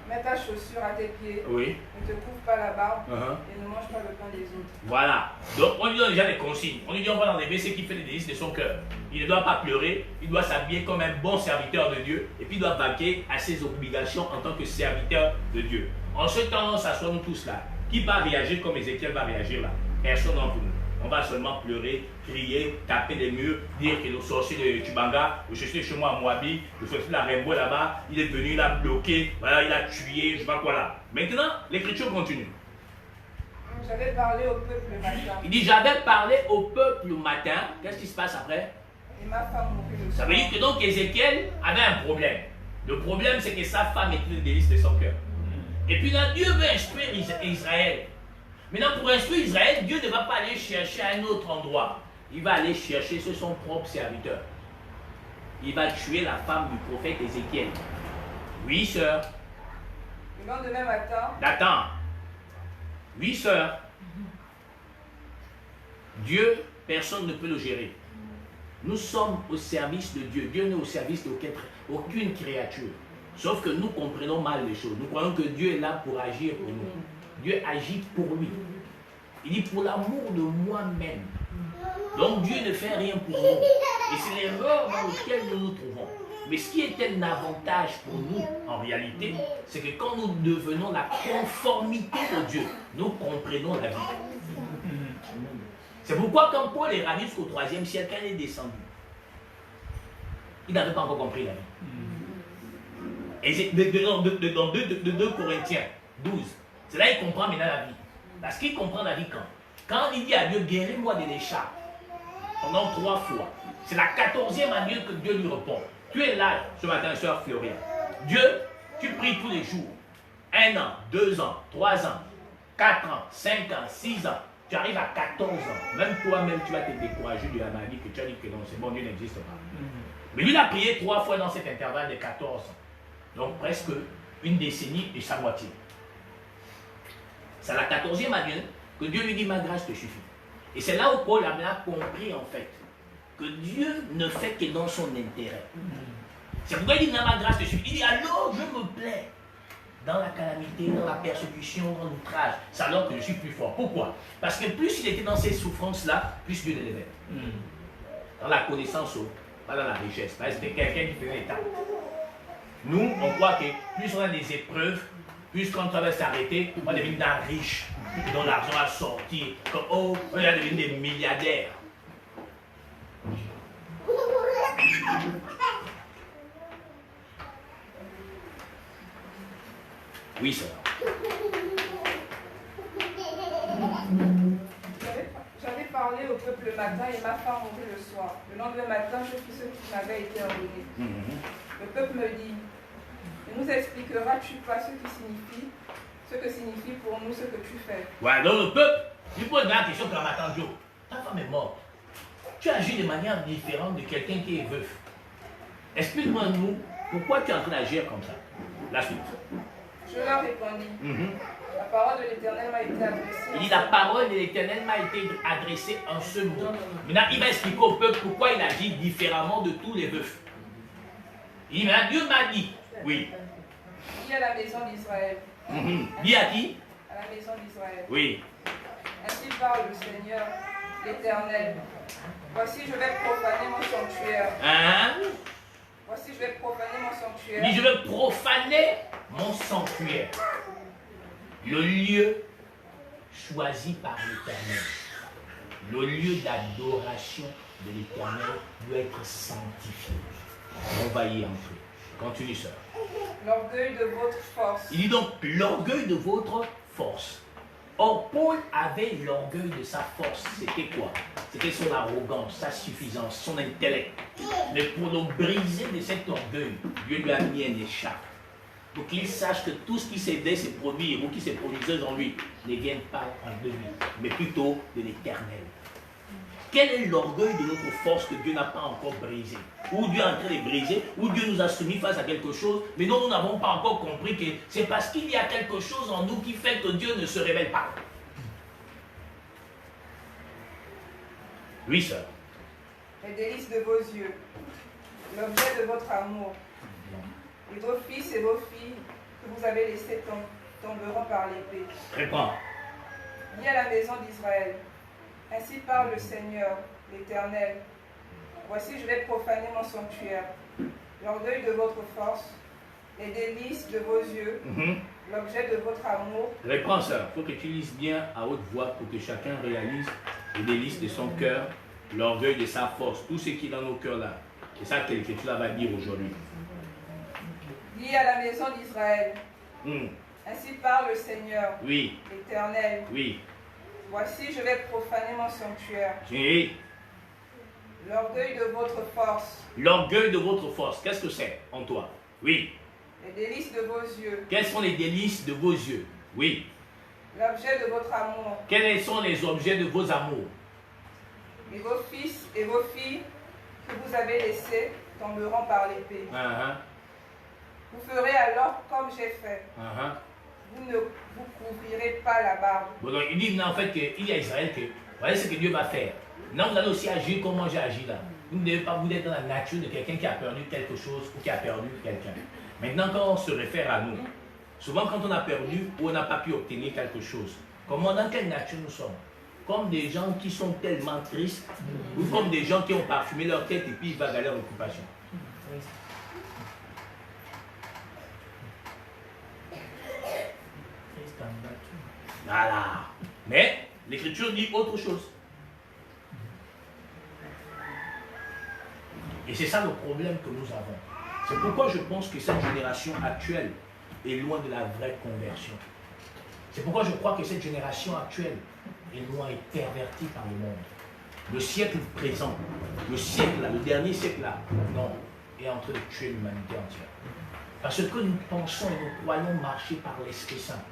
Mets ta chaussure à tes pieds. Oui. Ne te couvre pas la barbe. Et ne mange pas le pain des autres. Voilà. Donc on lui donne déjà des consignes. On lui dit on va l'enlever ce qui fait les délices de son cœur. Il ne doit pas pleurer. Il doit s'habiller comme un bon serviteur de Dieu. Et puis il doit vaquer à ses obligations en tant que serviteur de Dieu. En ce temps, s'assoyons tous là. Qui va réagir comme Ézéchiel va réagir là? Personne d'entre nous. On va seulement pleurer, crier, taper les murs, dire que le sorcier de Tubanga, le sorcier de chez moi à Moabi, le sorcier de la Rembo là-bas, il est venu, il a bloqué, voilà, il a tué, je sais pas quoi là. Maintenant, l'Écriture continue. J'avais parlé au peuple le matin. Il dit, j'avais parlé au peuple le matin. Qu'est-ce qui se passe après? Et ma femme mourut le soir. Ça veut dire que donc Ézéchiel avait un problème. Le problème, c'est que sa femme était le délice de son cœur. Et puis là, Dieu veut instruire Israël. Maintenant, pour instruire Israël, Dieu ne va pas aller chercher à un autre endroit. Il va aller chercher sur son propre serviteur. Il va tuer la femme du prophète Ézéchiel. Oui, sœur. Le lendemain matin. Nathan. Oui, sœur. Dieu, personne ne peut le gérer. Nous sommes au service de Dieu. Dieu n'est au service d'aucune créature. Sauf que nous comprenons mal les choses. Nous croyons que Dieu est là pour agir pour nous. Dieu agit pour lui. Il dit pour l'amour de moi-même. Donc Dieu ne fait rien pour nous. Et c'est l'erreur dans laquelle nous nous trouvons. Mais ce qui est un avantage pour nous, en réalité, c'est que quand nous devenons la conformité de Dieu, nous comprenons la vie. C'est pourquoi quand Paul est ramené jusqu'au 3e siècle, quand il est descendu, il n'avait pas encore compris la vie. Et dans 2 Corinthiens 12, c'est là qu'il comprend maintenant la vie. Parce qu'il comprend la vie quand il dit à Dieu, guéris-moi de l'écharpe, pendant 3 fois. C'est la 14e année que Dieu lui répond. Tu es là ce matin, sœur Florian. Dieu, tu pries tous les jours. 1 an, 2 ans, 3 ans. 4 ans, 5 ans, 6 ans, tu arrives à 14 ans, même toi-même tu vas te décourager de la maladie que tu as dit que non, c'est bon, Dieu n'existe pas. Mais lui, il a prié 3 fois dans cet intervalle de 14 ans. Donc presque une décennie et sa moitié. C'est à la 14e année que Dieu lui dit, ma grâce te suffit. Et c'est là où Paul a compris en fait que Dieu ne fait que dans son intérêt. C'est pourquoi il dit, ma grâce te suffit. Il dit, alors je me plais dans la calamité, dans la persécution, dans l'outrage. C'est alors que je suis plus fort. Pourquoi? Parce que plus il était dans ces souffrances-là, plus Dieu l'élevait. Dans la connaissance, pas dans la richesse. C'était quelqu'un qui faisait état. Nous, on croit que plus on a des épreuves, plus quand on va s'arrêter, on va devenir riche, dont l'argent va sortir, que, oh, on va devenir des milliardaires. Oui, ça va. J'avais parlé au peuple le matin et ma femme mourut le soir. Le lendemain matin, je fis ce qui m'avait été ordonné. Le peuple me dit, ne nous expliqueras-tu pas ce que signifie pour nous ce que tu fais? Ouais, donc le peuple, il pose la question comme matin, Joe, ta femme est morte. Tu agis de manière différente de quelqu'un qui est veuf. Explique-moi nous, pourquoi tu es en train d'agir comme ça? La suite. Je leur répondis, la parole de l'Éternel m'a été adressée. Il dit, la parole de l'Éternel m'a été adressée en ce mot. Maintenant, il va expliquer au peuple pourquoi il agit différemment de tous les veufs. Il dit, maintenant, Dieu m'a dit, oui. Dis à la maison d'Israël. Dis à qui? À la maison d'Israël. Oui. Ainsi parle le Seigneur, l'Éternel. Voici, je vais profaner mon sanctuaire. Voici, je vais profaner mon sanctuaire. Il dit, je vais profaner mon sanctuaire. Le lieu choisi par l'Éternel. Le lieu d'adoration de l'Éternel doit être sanctifié. On va y entrer. Continue ça. L'orgueil de votre force. Il dit donc l'orgueil de votre force. Or, Paul avait l'orgueil de sa force. C'était quoi? C'était son arrogance, sa suffisance, son intellect. Mais pour nous briser de cet orgueil, Dieu lui a mis un écharpe. Pour qu'il sache que tout ce qui s'aidait se produire ou qui se produisait en lui ne vient pas de lui, mais plutôt de l'Éternel. Quel est l'orgueil de notre force que Dieu n'a pas encore brisé? Ou Dieu est en train de briser, ou Dieu nous a soumis face à quelque chose, mais nous n'avons pas encore compris que c'est parce qu'il y a quelque chose en nous qui fait que Dieu ne se révèle pas. Oui, sœur. Les délices de vos yeux, l'objet de votre amour. Et vos fils et vos filles que vous avez laissés tomberont par l'épée. Réponds. Dis à la maison d'Israël. Ainsi parle le Seigneur, l'Éternel. Voici, je vais profaner mon sanctuaire. L'orgueil de votre force, les délices de vos yeux, l'objet de votre amour. Réponds ça. Il faut que tu lises bien à haute voix pour que chacun réalise les délices de son cœur, l'orgueil de sa force, tout ce qui est dans nos cœurs là. C'est ça que tu vas dire aujourd'hui. Dis à la maison d'Israël. Ainsi parle le Seigneur, oui, l'Éternel. Oui. Voici, je vais profaner mon sanctuaire. Oui. L'orgueil de votre force. L'orgueil de votre force, qu'est-ce que c'est en toi? Oui. Les délices de vos yeux. Quels sont les délices de vos yeux? Oui. L'objet de votre amour. Quels sont les objets de vos amours? Et vos fils et vos filles que vous avez laissés tomberont par l'épée. Vous ferez alors comme j'ai fait. Vous ne vous couvrirez pas la barbe. Bon, donc, il dit non, en fait qu'il y a Israël que voyez ce que Dieu va faire. Non, vous allez aussi agir comme moi j'ai agi là. Vous ne devez pas vous être dans la nature de quelqu'un qui a perdu quelque chose ou qui a perdu quelqu'un. Maintenant, quand on se réfère à nous, souvent quand on a perdu ou on n'a pas pu obtenir quelque chose, comment, dans quelle nature nous sommes? Comme des gens qui sont tellement tristes ou comme des gens qui ont parfumé leur tête et puis ils vont à leur occupation. Voilà. Mais l'Écriture dit autre chose. Et c'est ça le problème que nous avons. C'est pourquoi je pense que cette génération actuelle est loin de la vraie conversion. C'est pourquoi je crois que cette génération actuelle est loin et pervertie par le monde. Le siècle présent, le siècle là, le dernier siècle là, non, est en train de tuer l'humanité entière. Parce que nous pensons et nous croyons marcher par l'Esprit Saint.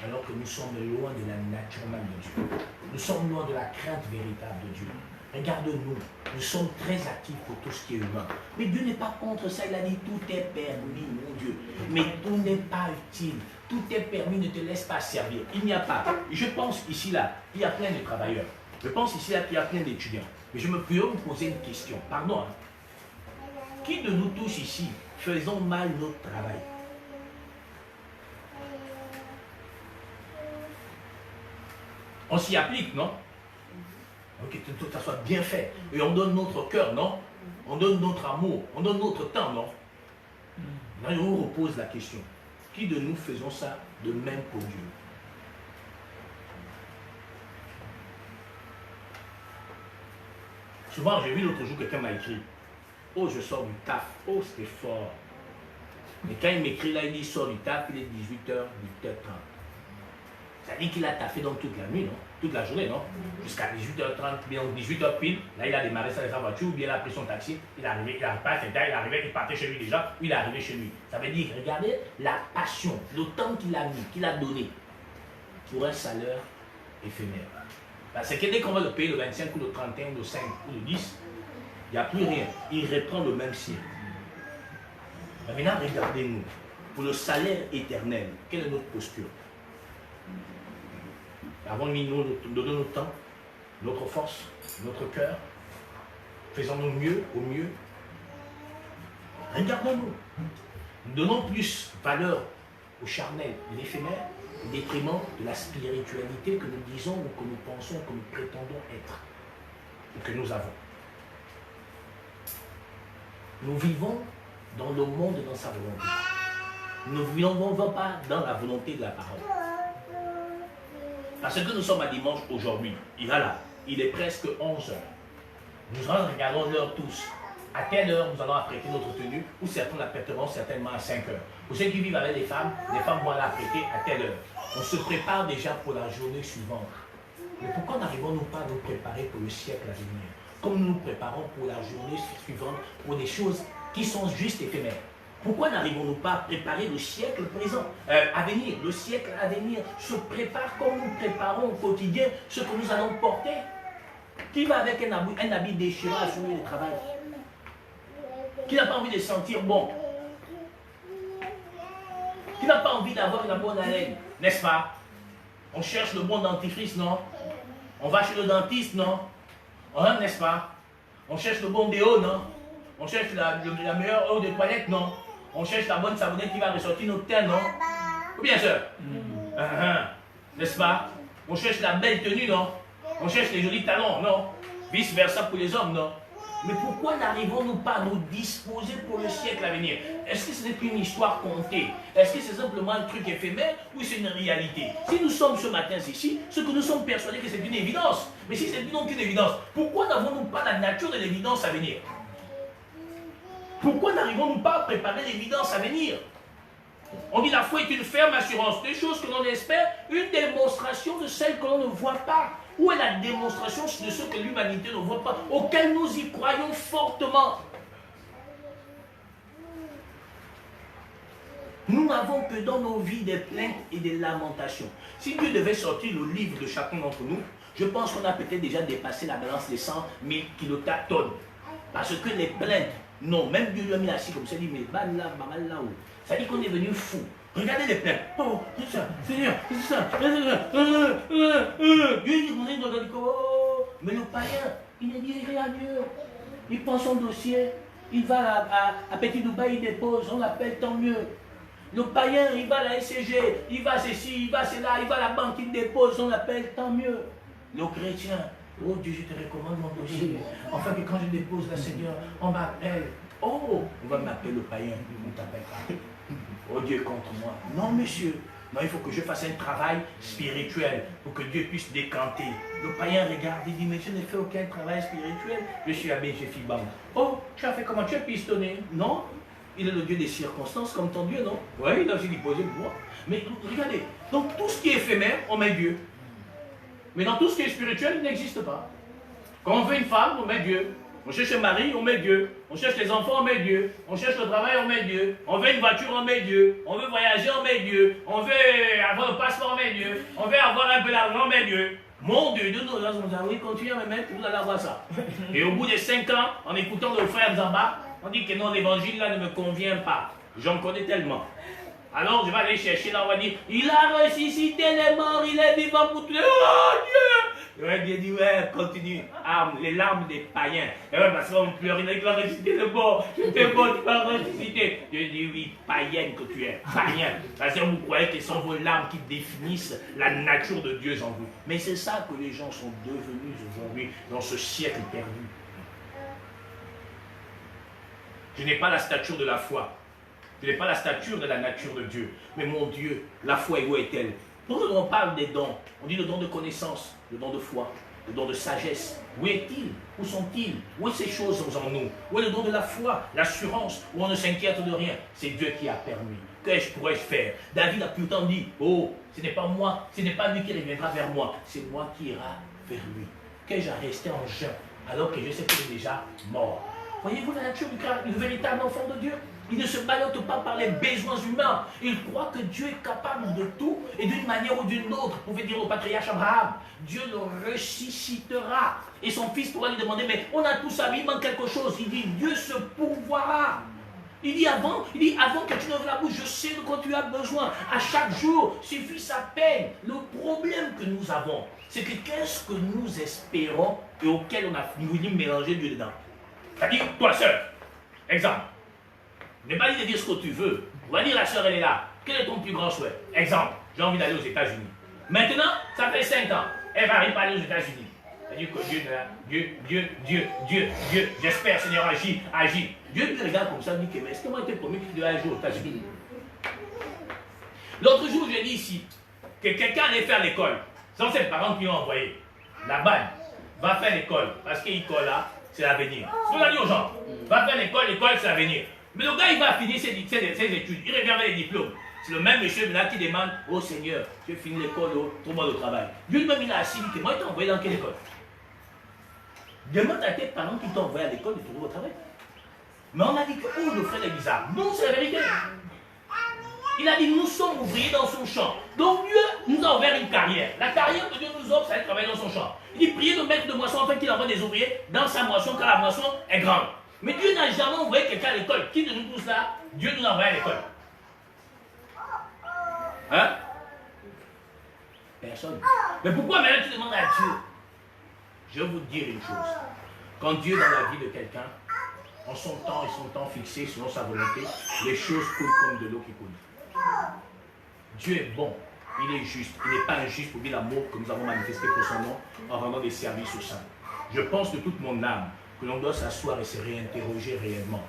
alors que nous sommes loin de la nature même de Dieu. Nous sommes loin de la crainte véritable de Dieu. Regarde-nous, nous sommes très actifs pour tout ce qui est humain. Mais Dieu n'est pas contre ça, il a dit tout est permis, mon Dieu. Mais tout n'est pas utile, tout est permis, ne te laisse pas servir. Il n'y a pas. Je pense ici, là, il y a plein de travailleurs. Je pense ici, là, qu'il y a plein d'étudiants. Mais je me peux vous poser une question, pardon. Qui de nous tous ici faisons mal notre travail? On s'y applique, non? Ok, que ça soit bien fait. Et on donne notre cœur, non? On donne notre amour, on donne notre temps, non? Là, on repose la question. Qui de nous faisons ça de même pour Dieu? Souvent, j'ai vu l'autre jour, quelqu'un m'a écrit, oh, je sors du taf. Oh, c'était fort. Mais quand il m'écrit là, il dit, il sort du taf, il est 18h, 18h30. Ça dit qu'il a taffé donc toute la nuit, non? Toute la journée, non? Jusqu'à 18h30, bien 18h pile. Là, il a démarré sa voiture, ou bien il a pris son taxi. Il est arrivé, il n'arrive pas à il arrivait, il partait chez lui déjà, ou il est arrivé chez lui. Ça veut dire, regardez la passion, le temps qu'il a mis, qu'il a donné pour un salaire éphémère. Parce que dès qu'on va le payer le 25 ou le 31 ou le 5 ou le 10, il n'y a plus rien. Il reprend le même ciel. Maintenant, regardez-nous. Pour le salaire éternel, quelle est notre posture? Avons-nous mis notre temps, notre force, notre cœur? Faisons-nous mieux au mieux? Regardons-nous. Nous donnons plus valeur au charnel, l'éphémère, au détriment de la spiritualité que nous disons ou que nous pensons, que nous prétendons être, ou que nous avons. Nous vivons dans le monde et dans sa volonté. Nous ne vivons pas dans la volonté de la parole. Parce que nous sommes à dimanche aujourd'hui. Il est presque 11h. Nous regardons l'heure tous. À quelle heure nous allons apprêter notre tenue, ou certains l'apprêteront certainement à 5h. Pour ceux qui vivent avec les femmes vont l'apprêter à telle heure. On se prépare déjà pour la journée suivante. Mais pourquoi n'arrivons-nous pas à nous préparer pour le siècle à venir? Comme nous nous préparons pour la journée suivante, pour des choses qui sont juste éphémères. Pourquoi n'arrivons-nous pas à préparer le siècle présent, à venir? Le siècle à venir se prépare comme nous préparons au quotidien ce que nous allons porter. Qui va avec un habit déchiré à son lieu de travail? Qui n'a pas envie de sentir bon? Qui n'a pas envie d'avoir une bonne haleine? N'est-ce pas? On cherche le bon dentifrice, non? On va chez le dentiste, non? N'est-ce pas? On cherche le bon déo, non? On cherche la meilleure eau de toilette, non? On cherche la bonne savonnette qui va ressortir notre teint, non? Ou bien sûr? N'est-ce pas? On cherche la belle tenue, non? On cherche les jolis talons, non? Vice versa pour les hommes, non? Mais pourquoi n'arrivons-nous pas à nous disposer pour le siècle à venir? Est-ce que ce n'est qu'une histoire contée? Est-ce que c'est simplement un truc éphémère ou c'est une réalité? Si nous sommes ce matin ici, ce que nous sommes persuadés que c'est une évidence. Mais si c'est donc une évidence, pourquoi n'avons-nous pas la nature de l'évidence à venir? Pourquoi n'arrivons-nous pas à préparer l'évidence à venir? On dit la foi est une ferme assurance des choses que l'on espère, une démonstration de celles que l'on ne voit pas. Où est la démonstration de ce que l'humanité ne voit pas, auquel nous y croyons fortement? Nous n'avons que dans nos vies des plaintes et des lamentations. Si Dieu devait sortir le livre de chacun d'entre nous, je pense qu'on a peut-être déjà dépassé la balance des 100 000 kilotonnes. Parce que les plaintes, non, même Dieu lui a mis assis comme ça, il dit, mais bah là, là-haut. Ça dit qu'on est venu fou. Regardez les plaintes. Oh, c'est ça, Seigneur, c'est ça. Dieu dit, oh, mais le païen, il ne dit rien à Dieu. Il prend son dossier, il va à Petit Dubaï, il dépose, on l'appelle, tant mieux. Le païen, il va à la SCG, il va ceci, il va cela, il va à la banque, il dépose, on l'appelle, tant mieux. Le chrétien, oh Dieu, je te recommande mon dossier. Enfin que quand je dépose la Seigneur, on m'appelle. Oh, on va m'appeler le païen, on ne t'appelle pas. Oh Dieu contre moi. Non monsieur, non, il faut que je fasse un travail spirituel pour que Dieu puisse décanter. Le païen regarde, il dit, mais je n'ai fait aucun travail spirituel. Je suis abbé, j'ai fait bam. Oh, tu as fait comment? Tu as pistonné? Non. Il est le Dieu des circonstances comme ton Dieu, non? Oui, il a aussi disposé pour moi. Mais regardez, donc tout ce qui est éphémère, on met Dieu. Mais dans tout ce qui est spirituel, il n'existe pas. Quand on veut une femme, on met Dieu. On cherche un mari, on met Dieu. On cherche les enfants, on met Dieu. On cherche le travail, on met Dieu. On veut une voiture, on met Dieu. On veut voyager, on met Dieu. On veut avoir un passeport, on met Dieu. On veut avoir un peu d'argent, on met Dieu. Mon Dieu, nous allons dire, oui, continuez à me mettre, vous allez avoir ça. Et au bout de 5 ans, en écoutant nos frères en bas, on dit que non, l'évangile là ne me convient pas. J'en connais tellement. Alors je vais aller chercher là, on va dire, il a ressuscité les morts, il est vivant pour tous les... Oh Dieu! Ouais, Dieu dit, ouais, continue. Les larmes des païens. Et ouais, parce qu'on pleure, il va ressusciter le mort. J'étais mort, tu vas ressusciter. Dieu dit, oui, païenne que tu es, païen. Parce que vous croyez que ce sont vos larmes qui définissent la nature de Dieu en vous. Mais c'est ça que les gens sont devenus aujourd'hui dans ce siècle perdu. Je n'ai pas la stature de la foi. Je n'ai pas la stature de la nature de Dieu. Mais mon Dieu, la foi, où est-elle? Pourquoi on parle des dons? On dit le don de connaissance, le don de foi, le don de sagesse. Où est-il? Où sont-ils? Où est ces choses en nous? Où est le don de la foi, l'assurance, où on ne s'inquiète de rien? C'est Dieu qui a permis. Que pourrais-je faire? David a pourtant dit, oh, ce n'est pas moi, ce n'est pas lui qui reviendra vers moi, c'est moi qui ira vers lui. Qu'ai-je à rester en jeûne alors que je sais qu'il est déjà mort? Voyez-vous la nature du véritable enfant de Dieu? Il ne se ballotte pas par les besoins humains. Il croit que Dieu est capable de tout et d'une manière ou d'une autre. Vous pouvez dire au patriarche Abraham, Dieu le ressuscitera. Et son fils pourra lui demander, mais on a tout ça, il manque quelque chose. Il dit, Dieu se pourvoira. Il dit, avant que tu n'ouvres la bouche, je sais de quoi tu as besoin. À chaque jour, suffit sa peine. Le problème que nous avons, c'est que qu'est-ce que nous espérons et auquel on a voulu mélanger Dieu dedans. C'est-à-dire, toi seul, exemple. Ne pas dire de dire ce que tu veux. On va dire la sœur, elle est là. Quel est ton plus grand souhait? Exemple, j'ai envie d'aller aux États-Unis. Maintenant, ça fait 5 ans. Elle va arriver à aller aux États-Unis. C'est-à-dire que Dieu, j'espère, Seigneur, agis. Dieu lui regarde comme ça, dit que, mais est-ce que moi, été promis qu'il devait aller aux États-Unis? L'autre jour, j'ai dit ici que quelqu'un allait faire l'école. Ce sont ses parents qui l'ont envoyé. La balle va faire l'école. Parce que l'école là, c'est l'avenir. Ce qu'on a dit aux gens, va faire l'école, c'est l'avenir. Mais le gars, il va finir ses études, il revient avec les diplômes. C'est le même monsieur là qui demande, oh Seigneur, tu as fini l'école, trouve-moi le travail. Lui-même, il a assis, que moi, il t'a envoyé dans quelle école? Demande à tes parents qui t'ont envoyé à l'école de trouver le travail. Mais on a dit que, oh, le frère est bizarre. Non, c'est la vérité. Il a dit, nous sommes ouvriers dans son champ. Donc Dieu nous a ouvert une carrière. La carrière que Dieu nous offre, c'est de travailler dans son champ. Il dit, priez le maître de moisson, en fait, qu'il envoie des ouvriers dans sa moisson, car la moisson est grande. Mais Dieu n'a jamais envoyé quelqu'un à l'école. Qui de nous tous là, Dieu nous a envoyé à l'école? Hein? Personne. Mais pourquoi maintenant tu demandes à Dieu? Je vais vous dire une chose. Quand Dieu est dans la vie de quelqu'un, en son temps et son temps fixé selon sa volonté, les choses coulent comme de l'eau qui coule. Dieu est bon, il est juste. Il n'est pas injuste pour dire l'amour que nous avons manifesté pour son nom en rendant des services aux saints. Je pense de toute mon âme que l'on doit s'asseoir et se réinterroger réellement.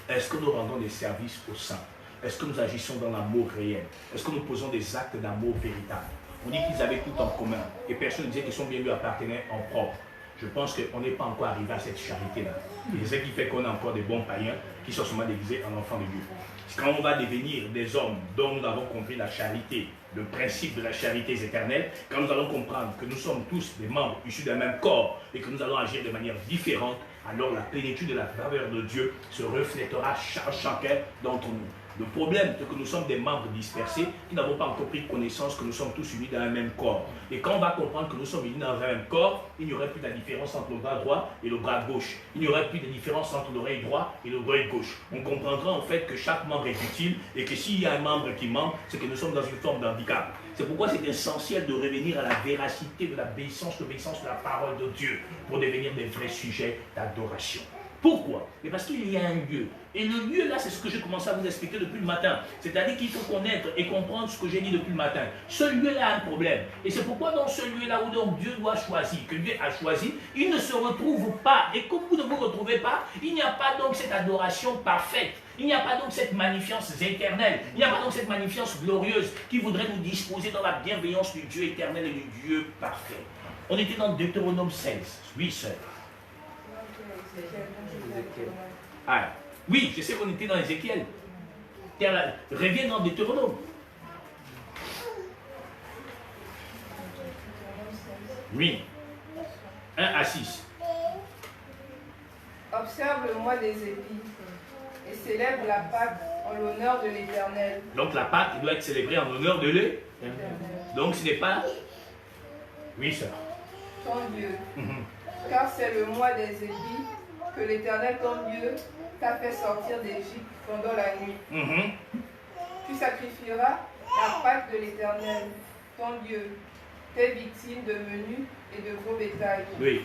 Est-ce que nous rendons des services aux saints? Est-ce que nous agissons dans l'amour réel? Est-ce que nous posons des actes d'amour véritables? On dit qu'ils avaient tout en commun et personne ne disait que son bien lui appartenait en propre. Je pense qu'on n'est pas encore arrivé à cette charité-là. Et c'est ce qui fait qu'on a encore des bons païens qui sont seulement déguisés en enfants de Dieu. Quand on va devenir des hommes dont nous avons compris la charité, le principe de la charité éternelle, quand nous allons comprendre que nous sommes tous des membres issus d'un même corps et que nous allons agir de manière différente, alors la plénitude de la faveur de Dieu se reflètera chacun d'entre nous. Le problème, c'est que nous sommes des membres dispersés qui n'avons pas encore pris connaissance que nous sommes tous unis dans un même corps. Et quand on va comprendre que nous sommes unis dans un même corps, il n'y aurait plus de différence entre le bras droit et le bras gauche. Il n'y aurait plus de différence entre l'oreille droite et l'oreille gauche. On comprendra en fait que chaque membre est utile et que s'il y a un membre qui manque, c'est que nous sommes dans une forme d'handicap. C'est pourquoi c'est essentiel de revenir à la véracité de l'obéissance de la parole de Dieu pour devenir des vrais sujets d'adoration. Pourquoi? Mais parce qu'il y a un lieu. Et le lieu là, c'est ce que j'ai commencé à vous expliquer depuis le matin. C'est-à-dire qu'il faut connaître et comprendre ce que j'ai dit depuis le matin. Ce lieu-là a un problème. Et c'est pourquoi dans ce lieu-là où donc Dieu doit choisir, que Dieu a choisi, il ne se retrouve pas. Et comme vous ne vous retrouvez pas, il n'y a pas donc cette adoration parfaite. Il n'y a pas donc cette magnifience éternelle. Il n'y a pas donc cette magnifience glorieuse qui voudrait nous disposer dans la bienveillance du Dieu éternel et du Dieu parfait. On était dans Deutéronome 16. Oui, sœur. Ah, oui, je sais qu'on était dans Ézéchiel. Reviens dans Deutéronome. Oui. 1 à 6. observe le mois des épis et célèbre la Pâque en l'honneur de l'Éternel. Donc la Pâque doit être célébrée en l'honneur de l'Éternel. Donc ce n'est pas... Oui, sœur. Ton Dieu. Car c'est le mois des épis que l'Éternel, ton Dieu, t'a fait sortir d'Égypte pendant la nuit. Tu sacrifieras la Pâque de l'Éternel, ton Dieu, tes victimes de menu et de gros bétail. Oui.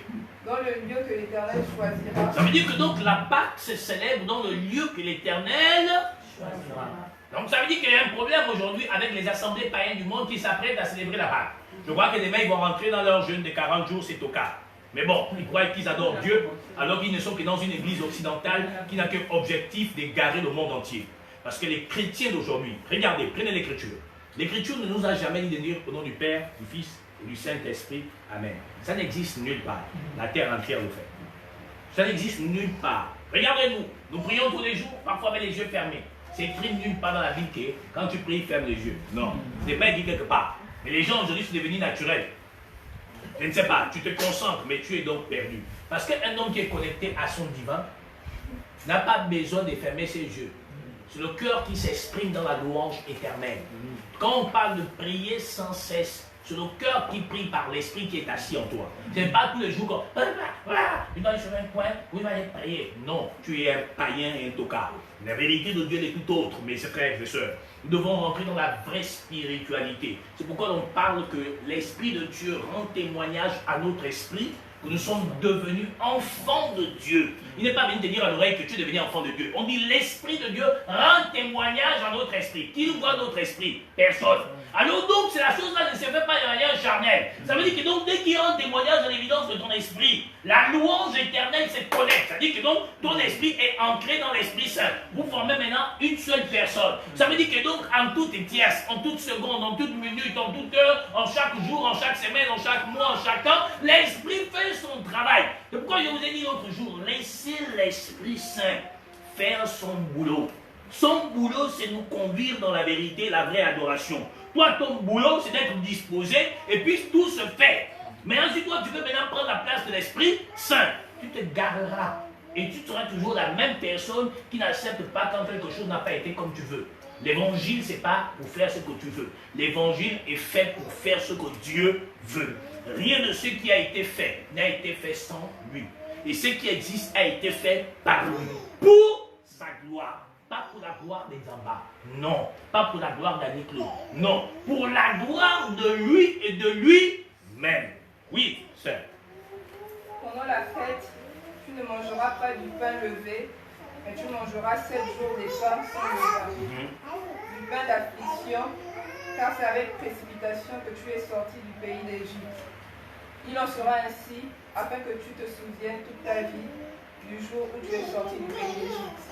Dans le lieu que l'Éternel choisira. Ça veut dire que donc la Pâque se célèbre dans le lieu que l'Éternel choisira. Donc ça veut dire qu'il y a un problème aujourd'hui avec les assemblées païennes du monde qui s'apprêtent à célébrer la Pâque. Je crois que demain ils vont rentrer dans leur jeûne de 40 jours, c'est au cas. Mais bon, ils croient qu'ils adorent Dieu, alors qu'ils ne sont que dans une église occidentale qui n'a qu'un objectif d'égarer le monde entier. Parce que les chrétiens d'aujourd'hui, regardez, prenez l'Écriture. L'Écriture ne nous a jamais dit de dire au nom du Père, du Fils et du Saint-Esprit, Amen. Ça n'existe nulle part. La terre entière le fait. Ça n'existe nulle part. Regardez-nous, nous prions tous les jours, parfois avec les yeux fermés. C'est écrit nulle part dans la Bible que quand tu pries, ferme les yeux. Non, ce n'est pas écrit quelque part. Mais les gens aujourd'hui sont devenus naturels. Je ne sais pas, tu te concentres, mais tu es donc perdu. Parce qu'un homme qui est connecté à son divin n'a pas besoin de fermer ses yeux. C'est le cœur qui s'exprime dans la louange éternelle. Quand on parle de prier sans cesse, c'est le cœur qui prie par l'esprit qui est assis en toi. Ce n'est pas tous les jours comme tu vas aller sur un coin, où il va aller prier. Non, tu es un païen et intocable. La vérité de Dieu est tout autre, mes frères et sœurs. Nous devons rentrer dans la vraie spiritualité. C'est pourquoi on parle que l'Esprit de Dieu rend témoignage à notre esprit que nous sommes devenus enfants de Dieu. Il n'est pas venu te dire à l'oreille que tu es devenu enfant de Dieu. On dit l'Esprit de Dieu rend témoignage à notre esprit. Qui nous voit notre esprit? Personne. Alors donc, c'est la chose-là ne se fait pas de manière charnelle. Ça veut dire que donc, dès qu'il rend témoignage à l'évidence de ton esprit, la louange éternelle se connecte. Ça veut dire que donc, ton esprit est ancré dans l'Esprit Saint. Vous formez maintenant une seule personne. Ça veut dire que donc, en toute tierce, en toute seconde, en toute minute, en toute heure, en chaque jour, en chaque semaine, en chaque mois, en chaque temps, l'Esprit fait son travail. C'est pourquoi je vous ai dit l'autre jour, laissez l'Esprit Saint faire son boulot. Son boulot, c'est nous conduire dans la vérité, la vraie adoration. Toi, ton boulot, c'est d'être disposé et puis tout se fait. Mais ensuite, toi, tu veux maintenant prendre la place de l'Esprit Saint. Tu te gareras et tu seras toujours la même personne qui n'accepte pas quand quelque chose n'a pas été comme tu veux. L'évangile, ce n'est pas pour faire ce que tu veux. L'évangile est fait pour faire ce que Dieu veut. Rien de ce qui a été fait n'a été fait sans lui. Et ce qui existe a été fait par lui. Pour sa gloire. Pas pour la gloire des en bas. Non. Pas pour la gloire d'Annie-Claude. Non. Pour la gloire de lui et de lui-même. Oui, sœur. Pendant la fête, tu ne mangeras pas du pain levé, mais tu mangeras 7 jours des pains sans levain. Du pain d'affliction, car c'est avec précipitation que tu es sorti du pays d'Égypte. Il en sera ainsi, afin que tu te souviennes toute ta vie du jour où tu es sorti du pays d'Égypte.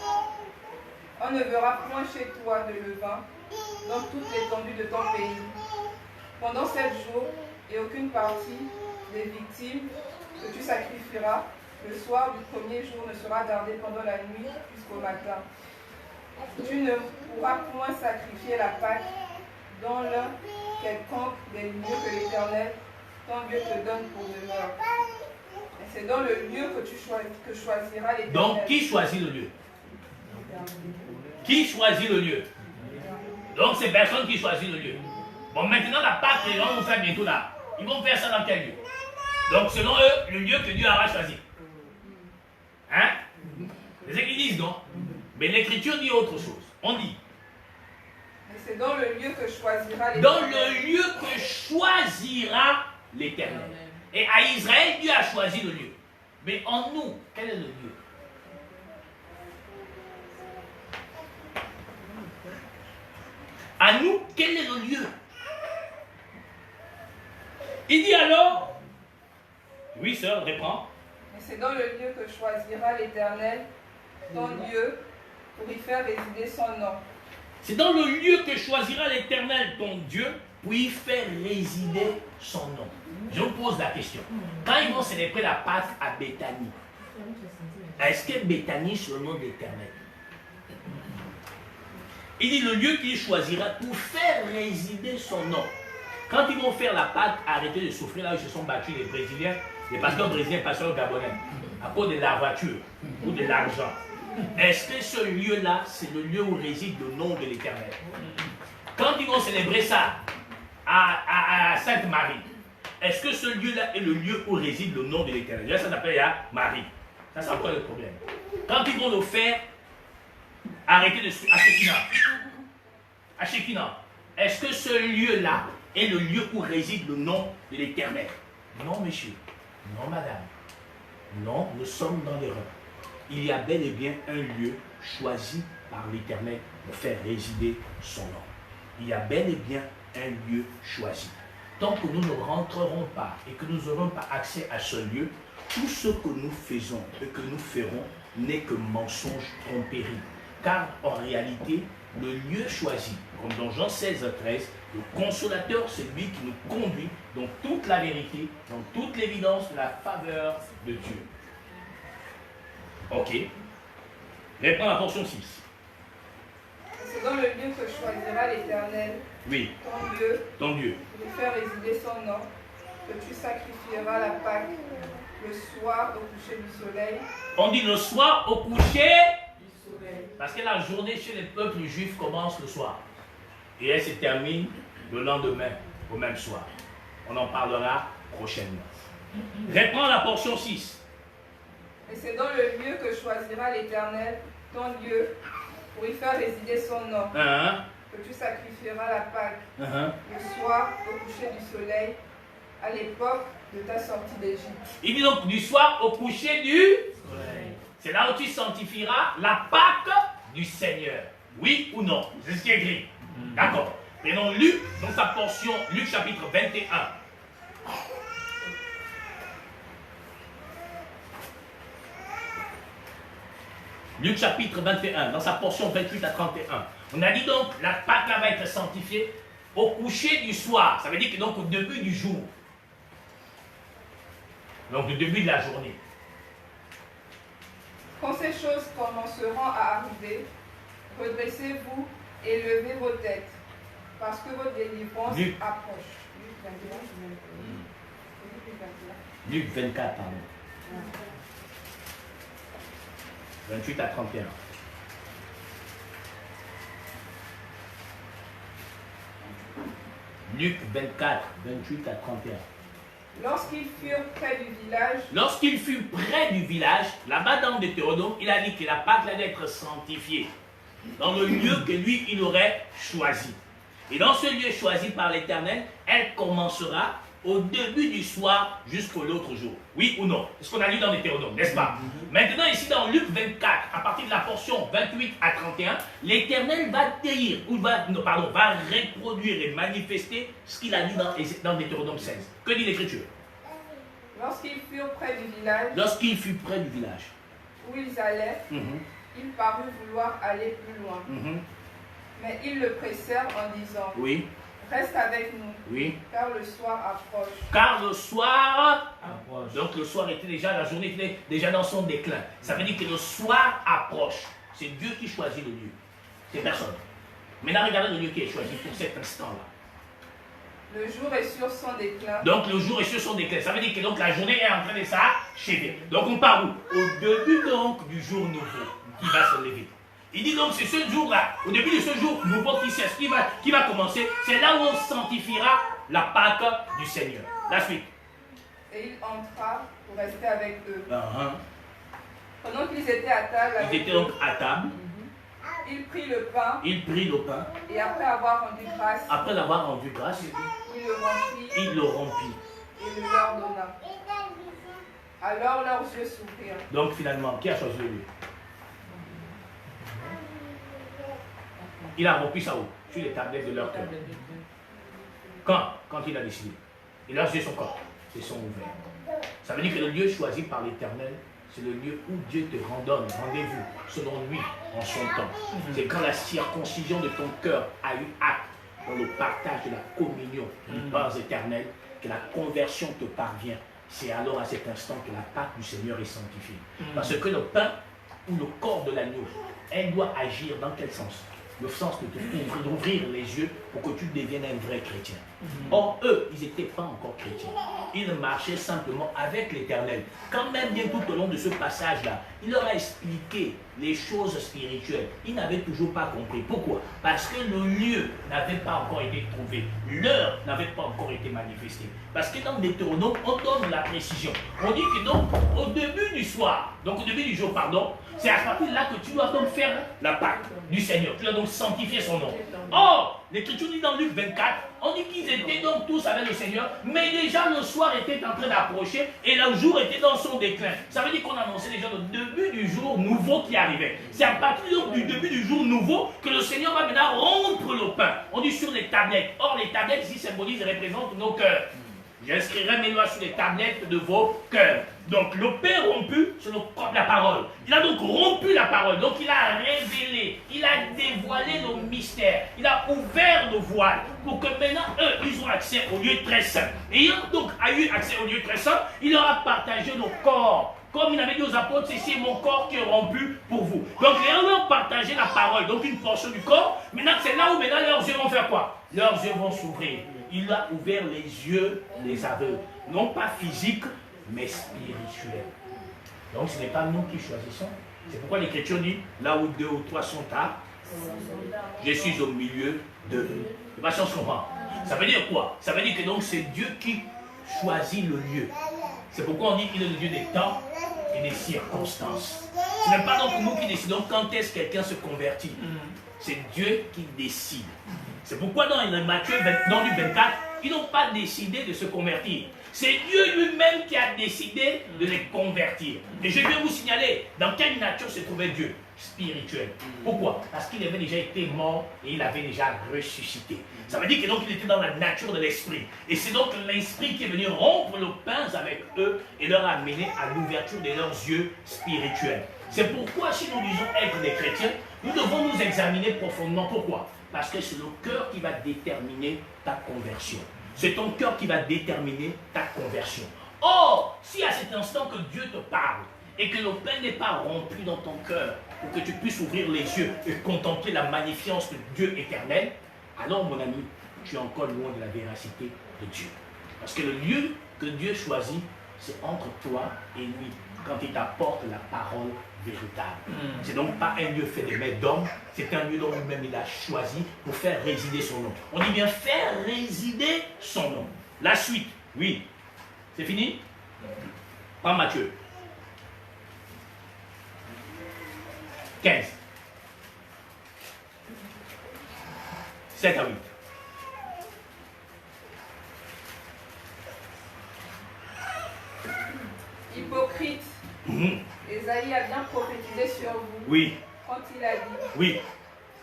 On ne verra point chez toi de levain dans toute l'étendue de ton pays. Pendant 7 jours, et aucune partie des victimes que tu sacrifieras le soir du premier jour ne sera gardée pendant la nuit jusqu'au matin. Tu ne pourras point sacrifier la Pâque dans l'un quelconque des lieux que l'Éternel, ton Dieu, te donne pour demeure. Et c'est dans le lieu que choisira l'Éternel. Donc, qui choisit le lieu? Qui choisit le lieu? Donc, c'est personne qui choisit le lieu. Bon, maintenant, la Pâque, les gens vont faire bientôt là. Ils vont faire ça dans quel lieu? Donc, selon eux, le lieu que Dieu aura choisi. Hein? C'est ce qu'ils disent, non? Mais l'Écriture dit autre chose. On dit. Mais c'est dans le lieu que choisira l'Éternel. Dans le lieu que choisira l'Éternel. Et à Israël, Dieu a choisi le lieu. Mais en nous, quel est le lieu? À nous, quel est le lieu? Il dit alors, oui sœur, reprends. Et c'est dans le lieu que choisira l'Éternel, ton Dieu, pour y faire résider son nom. C'est dans le lieu que choisira l'Éternel, ton Dieu, pour y faire résider son nom. Je vous pose la question. Quand ils vont célébrer la Pâque à Béthanie, est-ce que Béthanie c'est le nom de l'Éternel? Il dit le lieu qu'il choisira pour faire résider son nom. Quand ils vont faire la Pâque, arrêter de souffrir là où ils se sont battus les Brésiliens, les pasteurs brésiliens, pasteurs gabonais, à cause de la voiture ou de l'argent. Est-ce que ce lieu-là, c'est le lieu où réside le nom de l'Éternel? Quand ils vont célébrer ça à Sainte-Marie, est-ce que ce lieu-là est le lieu où réside le nom de l'Éternel? Là, ça s'appelle Marie. Ça, c'est encore le problème. Quand ils vont le faire, arrêtez de à Shekinah. Est-ce que ce lieu-là est le lieu où réside le nom de l'Éternel? Non, monsieur. Non, madame. Non, nous sommes dans l'erreur. Il y a bel et bien un lieu choisi par l'Éternel pour faire résider son nom. Il y a bel et bien un lieu choisi. Tant que nous ne rentrerons pas et que nous n'aurons pas accès à ce lieu, tout ce que nous faisons et que nous ferons n'est que mensonge, tromperie. Car en réalité, le lieu choisi, comme dans Jean 16:13, le consolateur, c'est lui qui nous conduit dans toute la vérité, dans toute l'évidence de la faveur de Dieu. Ok. Reprends la portion 6. C'est dans le lieu que choisira l'Éternel, Oui. ton Dieu, Ton Dieu. pour faire résider son nom, que tu sacrifieras la Pâque le soir au coucher du soleil. On dit le soir au coucher du soleil. Parce que la journée chez les peuples juifs commence le soir. Et elle se termine le lendemain, au même soir. On en parlera prochainement. Reprends la portion 6. Et c'est dans le lieu que choisira l'Éternel, ton Dieu, pour y faire résider son nom, que tu sacrifieras la Pâque le soir au coucher du soleil, à l'époque de ta sortie d'Égypte. Il dit donc du soir au coucher du soleil. C'est là où tu sanctifieras la Pâque du Seigneur. Oui ou non? C'est ce qui est écrit. D'accord. Prenons Luc, dans sa portion, Luc chapitre 21. Luc chapitre 21, dans sa portion 28 à 31. On a dit donc, la Pâque là va être sanctifiée au coucher du soir. Ça veut dire que donc au début du jour. Donc le début de la journée. Quand ces choses commenceront à arriver, redressez-vous et levez vos têtes, parce que votre délivrance approche. Luc 24, pardon. 28 à 31. Luc 24, 28 à 31. Lorsqu'ils furent près du village, là-bas dans Deutéronome, il a dit que la Pâque allait être sanctifiée dans le lieu que lui, il aurait choisi. Et dans ce lieu choisi par l'Éternel, elle commencera au début du soir jusqu'au l'autre jour. Oui ou non? C'est ce qu'on a lu dans Deutéronome, n'est-ce pas? Maintenant, ici dans Luc 24, à partir de la portion 28 à 31, l'Éternel va dire, ou va reproduire et manifester ce qu'il a dit dans Deutéronome 16. Que dit l'Écriture? Lorsqu'ils furent près du village, où ils allaient, ils parurent vouloir aller plus loin. Mais ils le pressèrent en disant, oui. Reste avec nous, oui. Car le soir approche. Car le soir approche. Donc le soir était déjà, la journée était déjà dans son déclin. Ça veut dire que le soir approche. C'est Dieu qui choisit le lieu. C'est personne. Maintenant, regardez le lieu qui est choisi pour cet instant-là. Le jour est sur son déclin. Donc le jour est sur son déclin. Ça veut dire que donc, la journée est en train de s'achever. Donc on part où? Au début donc du jour nouveau qui va se lever. Il dit donc c'est ce jour-là, au début de ce jour nouveau qui va commencer, c'est là où on sanctifiera la Pâque du Seigneur. La suite. Et il entra pour rester avec eux. Pendant qu'ils étaient à table, ils étaient donc à table. Il prit le pain. Et après avoir rendu grâce, il le rompit. Et le leur donna. Alors leurs yeux s'ouvrirent. Donc finalement, qui a choisi le lieu? Il a rompu ça où? Sur les tablettes de leur cœur. Quand il a décidé. Et leurs yeux se sont ouverts. Ça veut dire que le lieu choisi par l'Éternel, c'est le lieu où Dieu te rendonne rendez-vous, selon lui, en son temps. C'est quand la circoncision de ton cœur a eu acte dans le partage de la communion du pain éternel, que la conversion te parvient. C'est alors à cet instant que la Pâque du Seigneur est sanctifiée. Parce que le pain ou le corps de l'agneau, elle doit agir dans quel sens? Le sens d'ouvrir les yeux pour que tu deviennes un vrai chrétien. Or, eux, ils n'étaient pas encore chrétiens. Ils marchaient simplement avec l'Éternel. Quand même, bien tout au long de ce passage-là, il leur a expliqué les choses spirituelles. Ils n'avaient toujours pas compris. Pourquoi? Parce que le lieu n'avait pas encore été trouvé. L'heure n'avait pas encore été manifestée. Parce que dans Deutéronome, on donne la précision. On dit que donc, au début du soir, donc au début du jour, pardon, c'est à partir de là que tu dois donc faire la Pâque du Seigneur. Tu dois donc sanctifier son nom. Or, l'Écriture dit dans Luc 24, on dit qu'ils étaient donc tous avec le Seigneur, mais déjà le soir était en train d'approcher et le jour était dans son déclin. Ça veut dire qu'on annonçait déjà le début du jour nouveau qui arrivait. C'est à partir donc du début du jour nouveau que le Seigneur va maintenant rompre le pain. On dit sur les tablettes. Or, les tablettes ici symbolisent et représentent nos cœurs. J'inscrirai mes lois sur les tablettes de vos cœurs. Donc le pain rompu, c'est la parole. Il a donc rompu la parole. Donc il a révélé, il a dévoilé le mystère. Il a ouvert le voile pour que maintenant, eux, ils ont accès au lieu très saint. Ayant donc eu accès au lieu très saint, il leur a partagé le corps. Comme il avait dit aux apôtres, c'est mon corps qui est rompu pour vous. Donc ils leur ont partagé la parole, donc une portion du corps. Maintenant, c'est là où maintenant leurs yeux vont faire quoi? Leurs yeux vont s'ouvrir. Il a ouvert les yeux des aveugles. Non pas physiques, mais spirituels. Donc ce n'est pas nous qui choisissons. C'est pourquoi l'Écriture dit, là où 2 ou 3 sont à, je suis au milieu d'eux. C'est pas si on se comprend. Ça veut dire quoi? Ça veut dire que donc c'est Dieu qui choisit le lieu. C'est pourquoi on dit qu'il est le Dieu des temps et des circonstances. Ce n'est pas donc nous qui décidons quand est-ce que quelqu'un se convertit. C'est Dieu qui décide. C'est pourquoi dans Matthieu 24, ils n'ont pas décidé de se convertir. C'est Dieu lui-même qui a décidé de les convertir. Et je viens vous signaler dans quelle nature se trouvait Dieu? Spirituel. Pourquoi? Parce qu'il avait déjà été mort et il avait déjà ressuscité. Ça veut dire que donc il était dans la nature de l'esprit. Et c'est donc l'esprit qui est venu rompre le pain avec eux et leur amener à l'ouverture de leurs yeux spirituels. C'est pourquoi si nous disons être des chrétiens, nous devons nous examiner profondément. Pourquoi? Parce que c'est le cœur qui va déterminer ta conversion. C'est ton cœur qui va déterminer ta conversion. Or, si à cet instant que Dieu te parle et que le pain n'est pas rompu dans ton cœur pour que tu puisses ouvrir les yeux et contempler la magnificence de Dieu éternel, alors mon ami, tu es encore loin de la véracité de Dieu. Parce que le lieu que Dieu choisit, c'est entre toi et lui, quand il t'apporte la parole véritable. C'est donc pas un lieu fait de mains d'hommes, c'est un lieu dont lui-même il a choisi pour faire résider son nom. On dit bien faire résider son nom. La suite, oui. C'est fini? Pas Matthieu. 15. 7 à 8. Hypocrite. Ésaïe a bien prophétisé sur vous. Oui. Quand il a dit. Oui.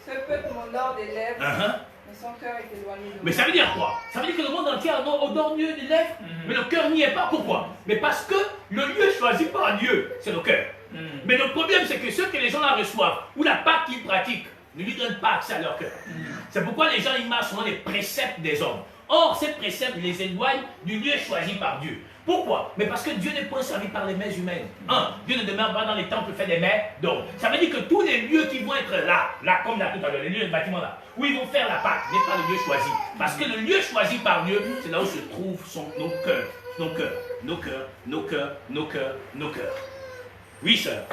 Ce peuple m'honore des lèvres, mais son cœur est éloigné de moi. Mais ça veut dire quoi? Ça veut dire que le monde entier honore Dieu des lèvres, mais le cœur n'y est pas. Pourquoi? Mais parce que le lieu choisi par Dieu, c'est le cœur. Mais le problème, c'est que ceux que les gens la reçoivent, ou la Pâque qu'ils pratiquent, ne lui donnent pas accès à leur cœur. C'est pourquoi les gens ils marchent selon les préceptes des hommes. Or, ces préceptes les éloignent du lieu choisi par Dieu. Pourquoi? Mais parce que Dieu n'est point servi par les mains humaines. Dieu ne demeure pas dans les temples faits des mains d'hommes. Ça veut dire que tous les lieux qui vont être là comme là tout à l'heure, les lieux de bâtiment là, où ils vont faire la Pâque, n'est pas le lieu choisi. Parce que le lieu choisi par Dieu, c'est là où se trouvent nos cœurs. Nos cœurs, nos cœurs, nos cœurs, nos cœurs, nos cœurs. Oui, sœur.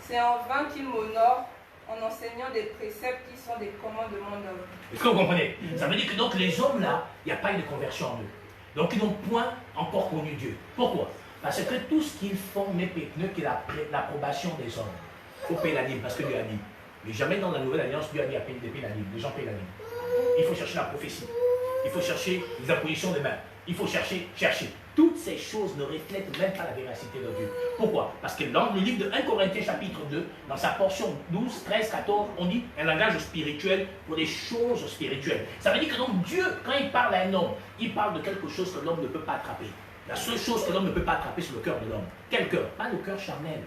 C'est en vain qu'il m'honore en enseignant des préceptes qui sont des commandements d'hommes. Est-ce que vous comprenez? Ça veut dire que donc les hommes là, il n'y a pas eu de conversion en eux. Donc ils n'ont point encore connu Dieu. Pourquoi? Parce que tout ce qu'ils font n'est que l'approbation des hommes. Il faut payer la dîme parce que Dieu a dit. Mais jamais dans la nouvelle alliance, Dieu a dit à payer la dîme. Les gens payent la dîme. Il faut chercher la prophétie. Il faut chercher les impositions des mains. Il faut chercher. Toutes ces choses ne reflètent même pas la véracité de Dieu. Pourquoi? Parce que dans le livre de 1 Corinthiens chapitre 2, dans sa portion 12, 13, 14, on dit un langage spirituel pour des choses spirituelles. Ça veut dire que donc Dieu, quand il parle à un homme, il parle de quelque chose que l'homme ne peut pas attraper. La seule chose que l'homme ne peut pas attraper, c'est le cœur de l'homme. Quel cœur? Pas le cœur charnel,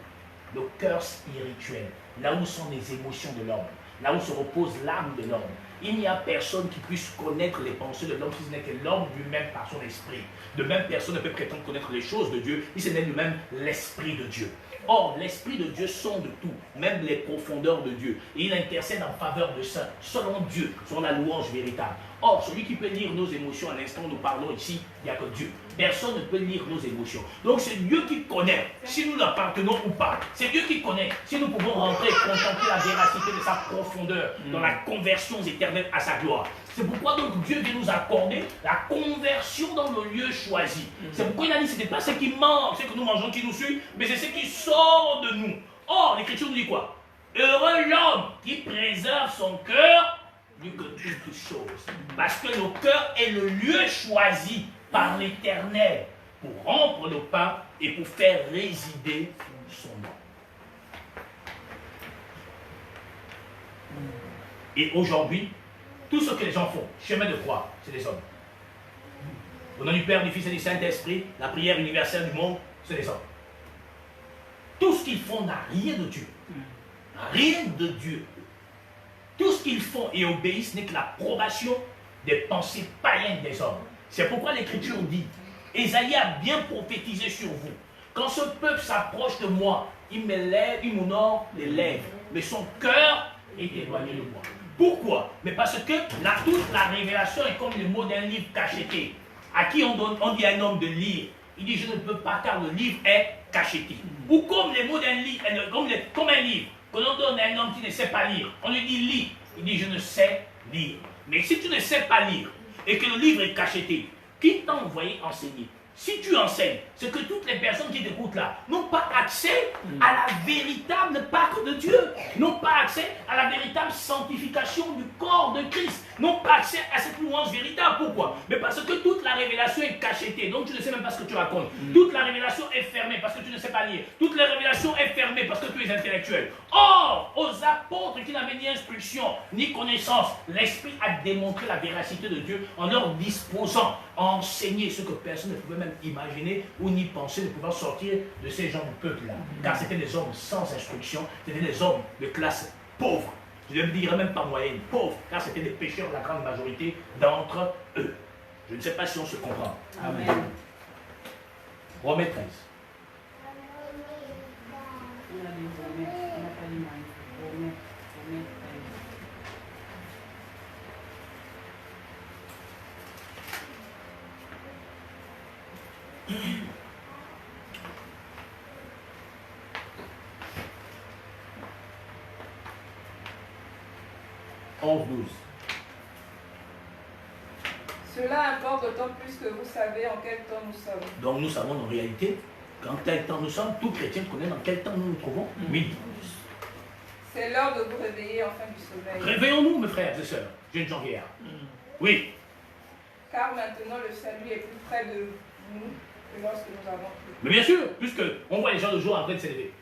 le cœur spirituel. Là où sont les émotions de l'homme, là où se repose l'âme de l'homme, Il n'y a personne qui puisse connaître les pensées de l'homme si ce n'est que l'homme lui-même par son esprit. De même, personne ne peut prétendre connaître les choses de Dieu si ce n'est lui-même l'esprit de Dieu. Or, l'esprit de Dieu sonde tout, même les profondeurs de Dieu. Et il intercède en faveur de ça, selon Dieu, selon la louange véritable. Or, celui qui peut lire nos émotions à l'instant où nous parlons ici, il n'y a que Dieu. Personne ne peut lire nos émotions. Donc, c'est Dieu qui connaît si nous l'appartenons ou pas. C'est Dieu qui connaît si nous pouvons rentrer et contempler la véracité de sa profondeur dans la conversion éternelle à sa gloire. C'est pourquoi donc Dieu vient nous accorder la conversion dans le lieu choisi. C'est pourquoi il a dit, ce n'est pas ce qui manque, ce que nous mangeons qui nous suit, mais c'est ce qui sort de nous. Or, l'Écriture nous dit quoi? Heureux l'homme qui préserve son cœur mieux que toute chose. Parce que le cœur est le lieu choisi par l'Éternel pour rompre nos pas et pour faire résider son nom. Et aujourd'hui, tout ce que les gens font, chemin de croix, c'est des hommes. Au nom du Père, du Fils et du Saint-Esprit, la prière universelle du monde, c'est des hommes. Tout ce qu'ils font n'a rien de Dieu. Rien de Dieu. Tout ce qu'ils font et obéissent n'est que l'approbation des pensées païennes des hommes. C'est pourquoi l'Écriture dit, Ésaïe a bien prophétisé sur vous. Quand ce peuple s'approche de moi, il m'honore les lèvres, mais son cœur est éloigné de moi. Pourquoi? Mais parce que toute la révélation est comme le mot d'un livre cacheté. À qui on dit à un homme de lire? Il dit, je ne peux pas car le livre est cacheté. Ou comme les mots d'un livre, comme un livre, que l'on donne à un homme qui ne sait pas lire. On lui dit, lis. Il dit, je ne sais lire. Mais si tu ne sais pas lire et que le livre est cacheté, qui t'a envoyé enseigner? Si tu enseignes, c'est que toutes les personnes qui t'écoutent là n'ont pas accès à la véritable Pâque de Dieu, n'ont pas accès à la véritable sanctification du corps de Christ, n'ont pas accès à cette louange véritable. Pourquoi? Mais parce que toute la révélation est cachetée, donc tu ne sais même pas ce que tu racontes. Toute la révélation est fermée parce que tu ne sais pas lire. Toute la révélation est fermée parce que tu es intellectuel. Or, aux apôtres qui n'avaient ni instruction, ni connaissance, l'Esprit a démontré la véracité de Dieu en leur disposant à enseigner ce que personne ne pouvait même imaginer ou ni penser de pouvoir sortir de ces gens du peuple-là. Car c'était des hommes sans instruction, c'était des hommes de classe pauvre. Je ne dirais même pas moyenne, pauvre, car c'était des pécheurs, la grande majorité d'entre eux. Je ne sais pas si on se comprend. Amen. Romains 13. Cela importe d'autant plus que vous savez en quel temps nous sommes. Donc nous savons en réalité qu'en quel temps nous sommes, tout chrétien connaît dans quel temps nous nous trouvons. Oui. C'est l'heure de vous réveiller enfin du sommeil. Réveillons-nous, mes frères et sœurs, jeunes gens vieillards. Oui. Car maintenant le salut est plus près de nous que lorsque nous avons cru. Mais bien sûr, puisque on voit les gens de jour en train de s'élever.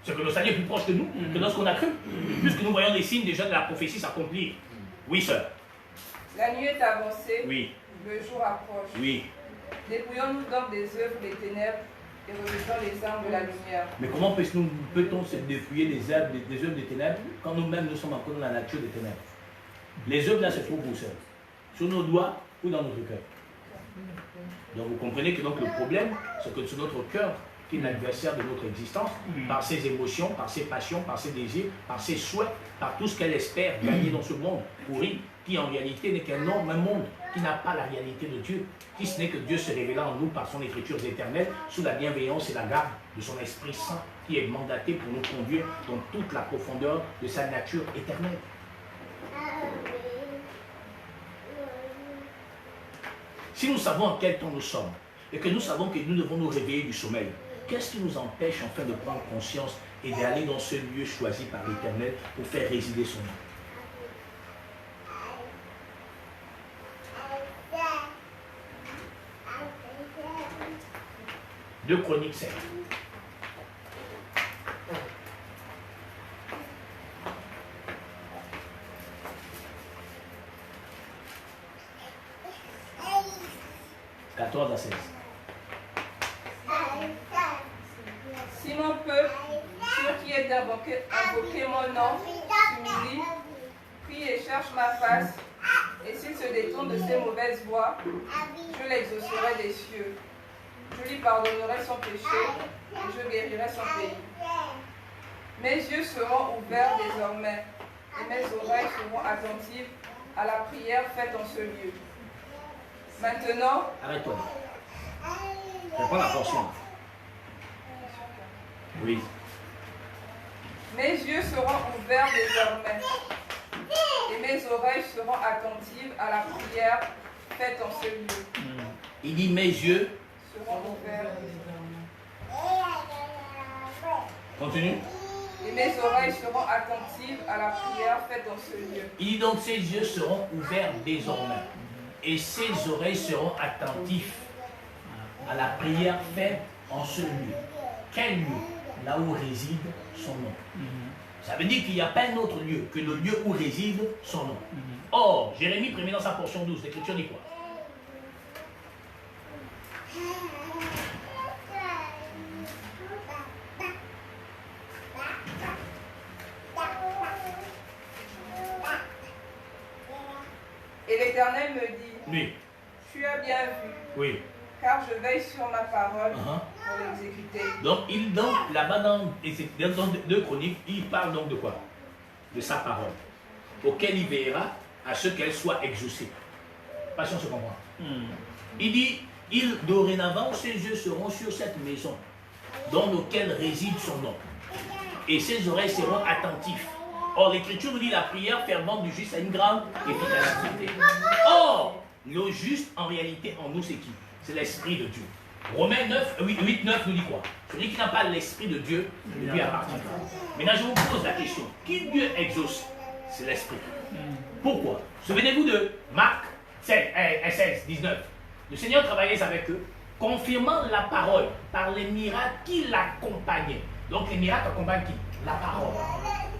C'est que le salut est plus proche de nous que lorsqu'on a cru. Puisque nous voyons les signes déjà de la prophétie s'accomplir. Oui, sœur. La nuit est avancée. Oui. Le jour approche. Oui. Dépouillons-nous donc des œuvres des ténèbres et revêtons les armes de la lumière. Mais comment peut-on se dépouiller des œuvres des ténèbres quand nous-mêmes nous sommes encore dans la nature des ténèbres? Les œuvres là se trouvent où, sœur? Sur nos doigts ou dans notre cœur? Donc vous comprenez que donc le problème, c'est que sur notre cœur, qui est l'adversaire de notre existence, par ses émotions, par ses passions, par ses désirs, par ses souhaits, par tout ce qu'elle espère gagner dans ce monde pourri, qui en réalité n'est qu'un homme, un monde qui n'a pas la réalité de Dieu, qui ce n'est que Dieu se révélant en nous par son écriture éternelle, sous la bienveillance et la garde de son Esprit Saint, qui est mandaté pour nous conduire dans toute la profondeur de sa nature éternelle. Si nous savons en quel temps nous sommes, et que nous savons que nous devons nous réveiller du sommeil, qu'est-ce qui nous empêche enfin de prendre conscience et d'aller dans ce lieu choisi par l'Éternel pour faire résider son nom? 2 Chroniques 7. à 16. Si mon peuple, ceux qui est d'invoquer mon nom, s'humilie, prie prie et cherche ma face, et s'il se détourne de ses mauvaises voies, je l'exaucerai des cieux. Je lui pardonnerai son péché et je guérirai son pays. Mes yeux seront ouverts désormais et mes oreilles seront attentives à la prière faite en ce lieu. Maintenant, Arrête-toi. Je prends la portion. Oui. mes yeux seront ouverts désormais et mes oreilles seront attentives à la prière faite en ce lieu. Il dit mes yeux Seront ouverts. Continue. Et mes oreilles seront attentives à la prière faite en ce lieu. Il dit donc ses yeux seront ouverts désormais et ses oreilles seront attentifs à la prière faite en ce lieu. Quel lieu? Là où réside son nom. Ça veut dire qu'il n'y a pas un autre lieu que le lieu où réside son nom. Or, Jérémie premier dans sa portion 12, l'Écriture dit quoi? Et l'Éternel me dit, Oui. tu as bien vu, Oui. car je veille sur ma parole pour l'exécuter. Donc là-bas dans 2 Chroniques, il parle donc de quoi? De sa parole, auquel il veillera à ce qu'elle soit exaucée. Pas si on se comprend. Il dit, dorénavant, ses yeux seront sur cette maison, dans laquelle réside son nom, et ses oreilles seront attentives. Or, l'Écriture nous dit la prière fervente du juste a une grande efficacité. Or, le juste, en réalité, en nous, c'est qui? C'est l'Esprit de Dieu. Romains 8, 9 nous dit quoi? Celui qui n'a pas l'Esprit de Dieu ne lui appartient pas. Maintenant, je vous pose la question. Qui Dieu exauce? C'est l'Esprit. Pourquoi? Souvenez-vous de Marc 16, 19. Le Seigneur travaillait avec eux, confirmant la parole par les miracles qui l'accompagnaient. Donc, les miracles accompagnent qui? La parole.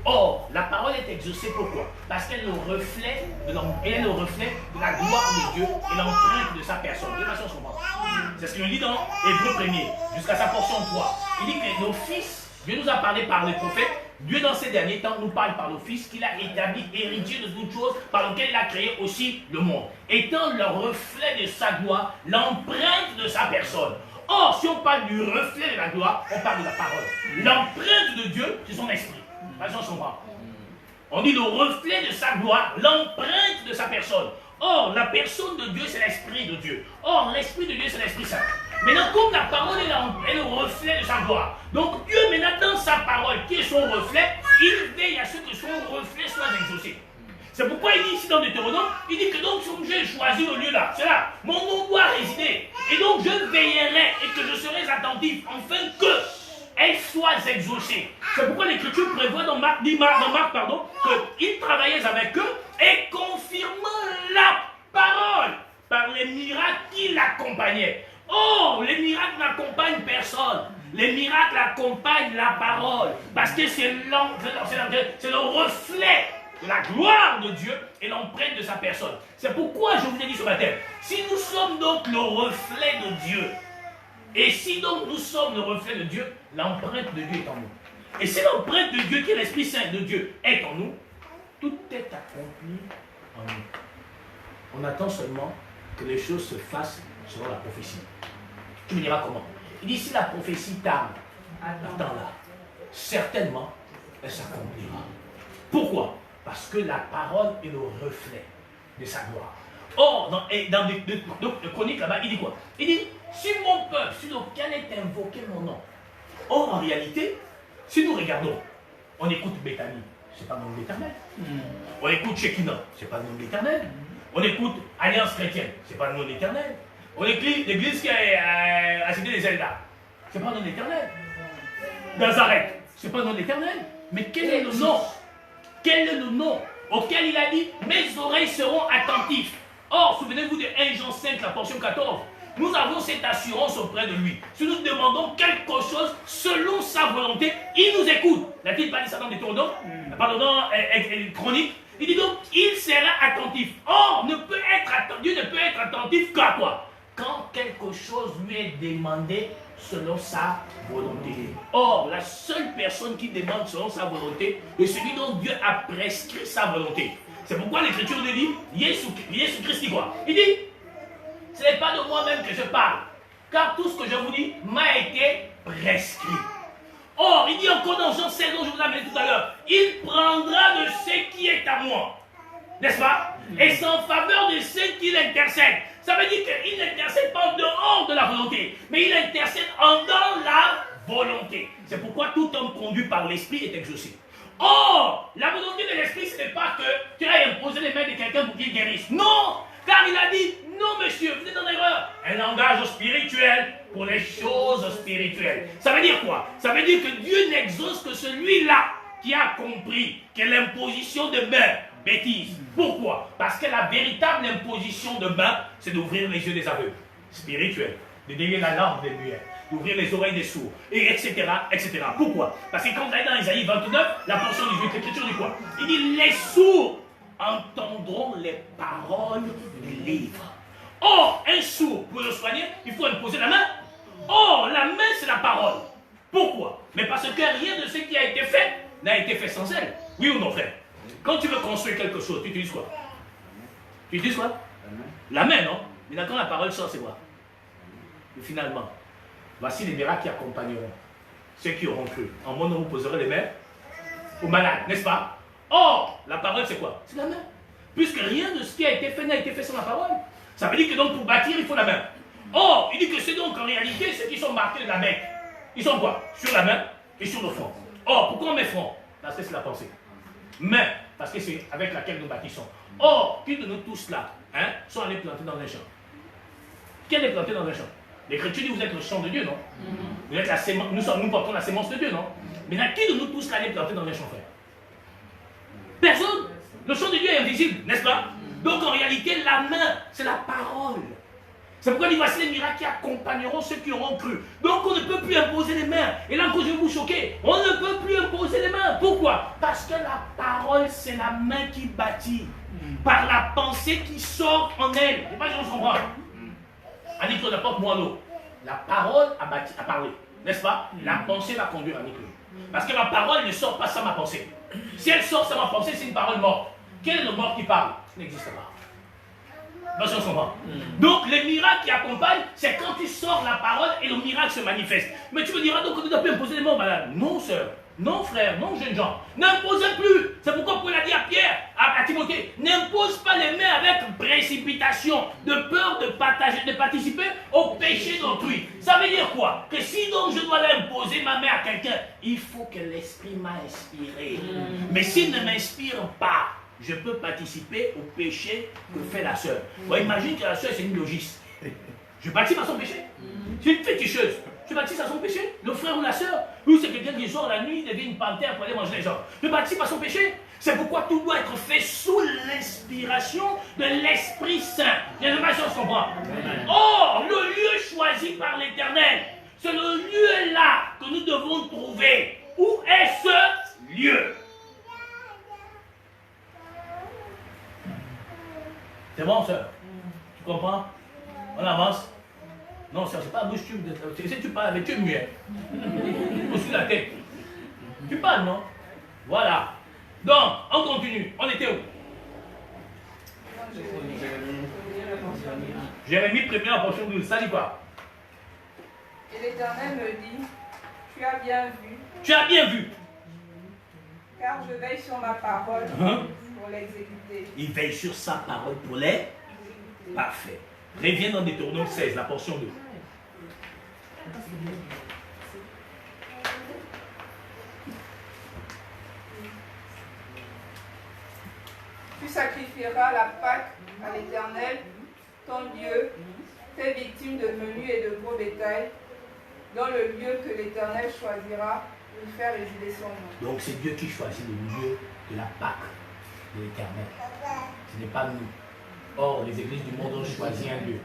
Or, la parole est exaucée pourquoi? Parce qu'elle est le reflet de la gloire de Dieu et l'empreinte de sa personne. De façon, je comprends. C'est ce qu'il nous dit dans Hébreux 1er, jusqu'à sa portion 3. Il dit que nos fils, Dieu nous a parlé par les prophètes, Dieu dans ces derniers temps nous parle par le Fils qu'il a établi héritier de toutes choses, par lequel il a créé aussi le monde. Étant le reflet de sa gloire, l'empreinte de sa personne. Or, si on parle du reflet de la gloire, on parle de la parole. L'empreinte de Dieu, c'est son esprit. On dit le reflet de sa gloire, l'empreinte de sa personne. Or, la personne de Dieu, c'est l'Esprit de Dieu. Or, l'Esprit de Dieu, c'est l'Esprit Saint. Maintenant, comme la parole est le reflet de sa gloire, donc Dieu, maintenant, dans sa parole, qui est son reflet, il veille à ce que son reflet soit exaucé. C'est pourquoi il dit ici dans Deutéronome, il dit que donc j'ai choisi le lieu là, c'est là, mon nom doit résider. Et donc je veillerai et que je serai attentif, afin qu'elle soit exaucée. C'est pourquoi l'Écriture prévoit dans Marc, qu'il travaillait avec eux et confirmant la parole par les miracles qui l'accompagnaient. Oh, les miracles n'accompagnent personne. Les miracles accompagnent la parole. Parce que c'est le reflet de la gloire de Dieu et l'empreinte de sa personne. C'est pourquoi je vous ai dit ce matin, si nous sommes donc le reflet de Dieu, et si donc nous sommes le reflet de Dieu, l'empreinte de Dieu est en nous. Et si l'empreinte de Dieu, qui est l'Esprit Saint de Dieu, est en nous, tout est accompli en nous. On attend seulement que les choses se fassent selon la prophétie. Tu me diras comment? Il dit, si la prophétie tarde, attends-la. Certainement, elle s'accomplira. Pourquoi? Parce que la parole est le reflet de sa gloire. Or, dans le Chronique là-bas, il dit quoi? Il dit, si mon peuple, sur lequel est invoqué mon nom. Or, en réalité, si nous regardons, on écoute Bethany, ce n'est pas le nom de l'Éternel. On écoute Shekinah, ce n'est pas le nom de l'Éternel. On écoute Alliance chrétienne, ce n'est pas le nom de l'Éternel. On écoute l'église qui est à la cité des Zelda, ce n'est pas le nom de l'Éternel. Nazareth, ce n'est pas le nom de l'Éternel. Mais quel est le nom? Quel est le nom auquel il a dit, mes oreilles seront attentives? Or, souvenez-vous de 1 Jean 5, la portion 14. Nous avons cette assurance auprès de lui. Si nous demandons quelque chose selon sa volonté, il nous écoute. N'a-t-il pas dit ça dans les Deutéronome? Pardon, dans Chronique. Il dit donc, il sera attentif. Or, Dieu ne peut être attentif qu'à quoi? Quand quelque chose lui est demandé selon sa volonté. Or, la seule personne qui demande selon sa volonté est celui dont Dieu a prescrit sa volonté. C'est pourquoi l'Écriture nous dit, Jésus Christ dit quoi? Il dit, ce n'est pas de moi-même que je parle, car tout ce que je vous dis m'a été prescrit. Or, il dit encore dans Jean 16, dont je vous ai amené tout à l'heure, il prendra de ce qui est à moi. N'est-ce pas? Et c'est en faveur de ceux qui l'intercèdent. Ça veut dire qu'il n'intercède pas en dehors de la volonté, mais il intercède en dans la volonté. C'est pourquoi tout homme conduit par l'Esprit est exaucé. Or, la volonté de l'Esprit, ce n'est pas que tu ailles imposer les mains de quelqu'un pour qu'il guérisse. Non! Car il a dit, non monsieur, vous êtes en erreur. Un langage spirituel pour les choses spirituelles. Ça veut dire quoi? Ça veut dire que Dieu n'exauce que celui-là qui a compris que l'imposition de main, bêtise. Pourquoi? Parce que la véritable imposition de main, c'est d'ouvrir les yeux des aveugles, spirituels, de délier la langue des muets, d'ouvrir les oreilles des sourds, et etc., etc. Pourquoi? Parce que quand vous allez dans Isaïe 29, la portion 18, l'Écriture dit quoi? Il dit, les sourds entendront les paroles du livre. Or, un sourd, pour le soigner, il faut imposer la main. Or, la main, c'est la parole. Pourquoi? Mais parce que rien de ce qui a été fait n'a été fait sans elle. Oui ou non, frère? Quand tu veux construire quelque chose, tu utilises quoi? Tu utilises quoi? La main, non? Mais quand la parole sort, c'est quoi? Et finalement, voici les miracles qui accompagneront ceux qui auront cru. En mon nom, vous poserez les mains aux malades, n'est-ce pas? Or, la parole, c'est quoi? C'est la main. Puisque rien de ce qui a été fait n'a été fait sans la parole. Ça veut dire que donc pour bâtir, il faut la main. Or, il dit que c'est donc en réalité ceux qui sont marqués de la main. Ils sont quoi? Sur la main et sur le front. Or, pourquoi on met front? Parce que c'est la pensée. Main, parce que c'est avec laquelle nous bâtissons. Or, qui de nous tous là sont allés planter dans un champ? Qui est planté dans un champ? L'Écriture dit vous êtes le champ de Dieu, non? Vous êtes la sémence, nous portons la sémence de Dieu, non? Mais là, qui de nous tous là allés planter dans un champ, frère? Personne. Le champ de Dieu est invisible, n'est-ce pas? Donc en réalité, la main, c'est la parole. C'est pourquoi il dit voici les miracles qui accompagneront ceux qui auront cru. Donc on ne peut plus imposer les mains. Et là encore je vais vous choquer. On ne peut plus imposer les mains. Pourquoi? Parce que la parole, c'est la main qui bâtit. Par la pensée qui sort en elle. Je ne sais pas si on se comprend. Annick, apporte-moi l'eau. La parole a parlé. N'est-ce pas? La pensée va conduire Annick. Parce que ma parole ne sort pas sans ma pensée. Si elle sort sans ma pensée, c'est une parole morte. Quel est le mort qui parle? Ça n'existe pas. Parce qu'on se comprend. Donc, les miracles qui accompagnent, c'est quand tu sors la parole et le miracle se manifeste. Mais tu me diras donc que tu dois plus imposer les mots malades. Non, sœur. Non, frère. Non, jeunes gens. N'imposez plus. C'est pourquoi Paul a dit à Pierre, à Timothée, n'impose pas les mains avec précipitation, de peur de participer au péché d'autrui. Ça veut dire quoi? Que si donc je dois imposer ma main à quelqu'un, il faut que l'esprit m'a inspiré. Mais s'il ne m'inspire pas, je peux participer au péché que fait la sœur. Imagine que la sœur, c'est une logiste. Je participe à son péché. C'est une féticheuse. Je participe à son péché. Le frère ou la sœur, ou c'est quelqu'un qui sort la nuit, devient une panthère pour aller manger les gens. Je participe à son péché. C'est pourquoi tout doit être fait sous l'inspiration de l'Esprit Saint. Je ne sais pas si on se comprend. Or, le lieu choisi par l'Éternel, c'est le lieu là que nous devons trouver. Où est ce lieu? C'est bon, sœur? Tu comprends? On avance? Non, sœur, c'est pas la bouche, si tu parles avec, tu es muet. Au-dessus de la tête. Tu parles, non? Voilà. Donc, on continue. On était où? Jérémie, première portion 12. Ça dit quoi? Et l'Éternel me dit, tu as bien vu. Tu as bien vu. Car je veille sur ma parole pour l'exécuter. Il veille sur sa parole pour les... Parfait. Reviens dans Deutéronome 16, la portion 2. Tu sacrifieras la Pâque à l'Éternel, ton Dieu, tes victimes de menu et de gros bétail, dans le lieu que l'Éternel choisira pour y faire résider son nom. Donc c'est Dieu qui choisit le lieu de la Pâque de l'Éternel. Ce n'est pas nous. Or, les églises du monde ont choisi un lieu.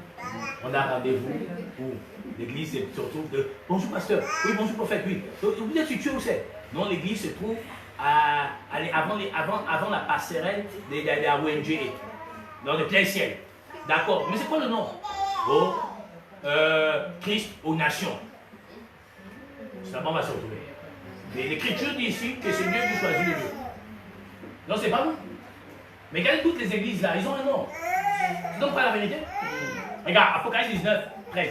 On a rendez-vous où l'église se retrouve de... Bonjour pasteur, oui bonjour prophète, oui. Vous êtes situé où c'est? Non, l'église se trouve avant la passerelle de la ONG, dans le plein ciel. D'accord, mais c'est quoi le nom? Oh, Christ aux nations. C'est là-bas on va se retrouver. Mais l'Écriture dit ici que c'est Dieu qui choisit le lieu. Non, c'est pas nous. Mais regardez toutes les églises là, ils ont un nom. C'est donc pas la vérité? Regarde, Apocalypse 19, 13.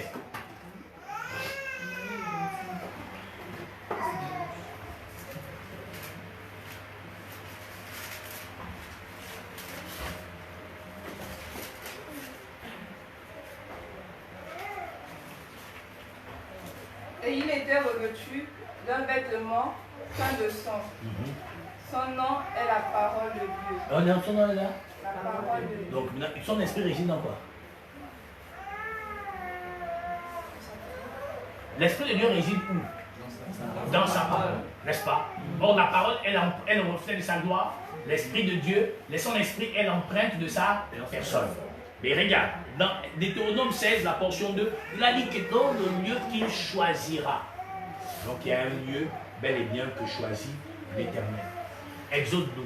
Et il était revêtu d'un vêtement plein de sang. Son nom est la parole de Dieu. Son nom est là. La parole de Dieu. Donc, son esprit réside dans quoi? L'esprit de Dieu réside où? Dans sa parole, n'est-ce pas? Or, la parole est le reflet de sa gloire. L'esprit de Dieu, son esprit est l'empreinte de sa personne. Mais regarde, dans Deutéronome 16, la portion 2, il a dit que dans le lieu qu'il choisira. Donc, il y a un lieu bel et bien que choisit l'Éternel. Exode 12.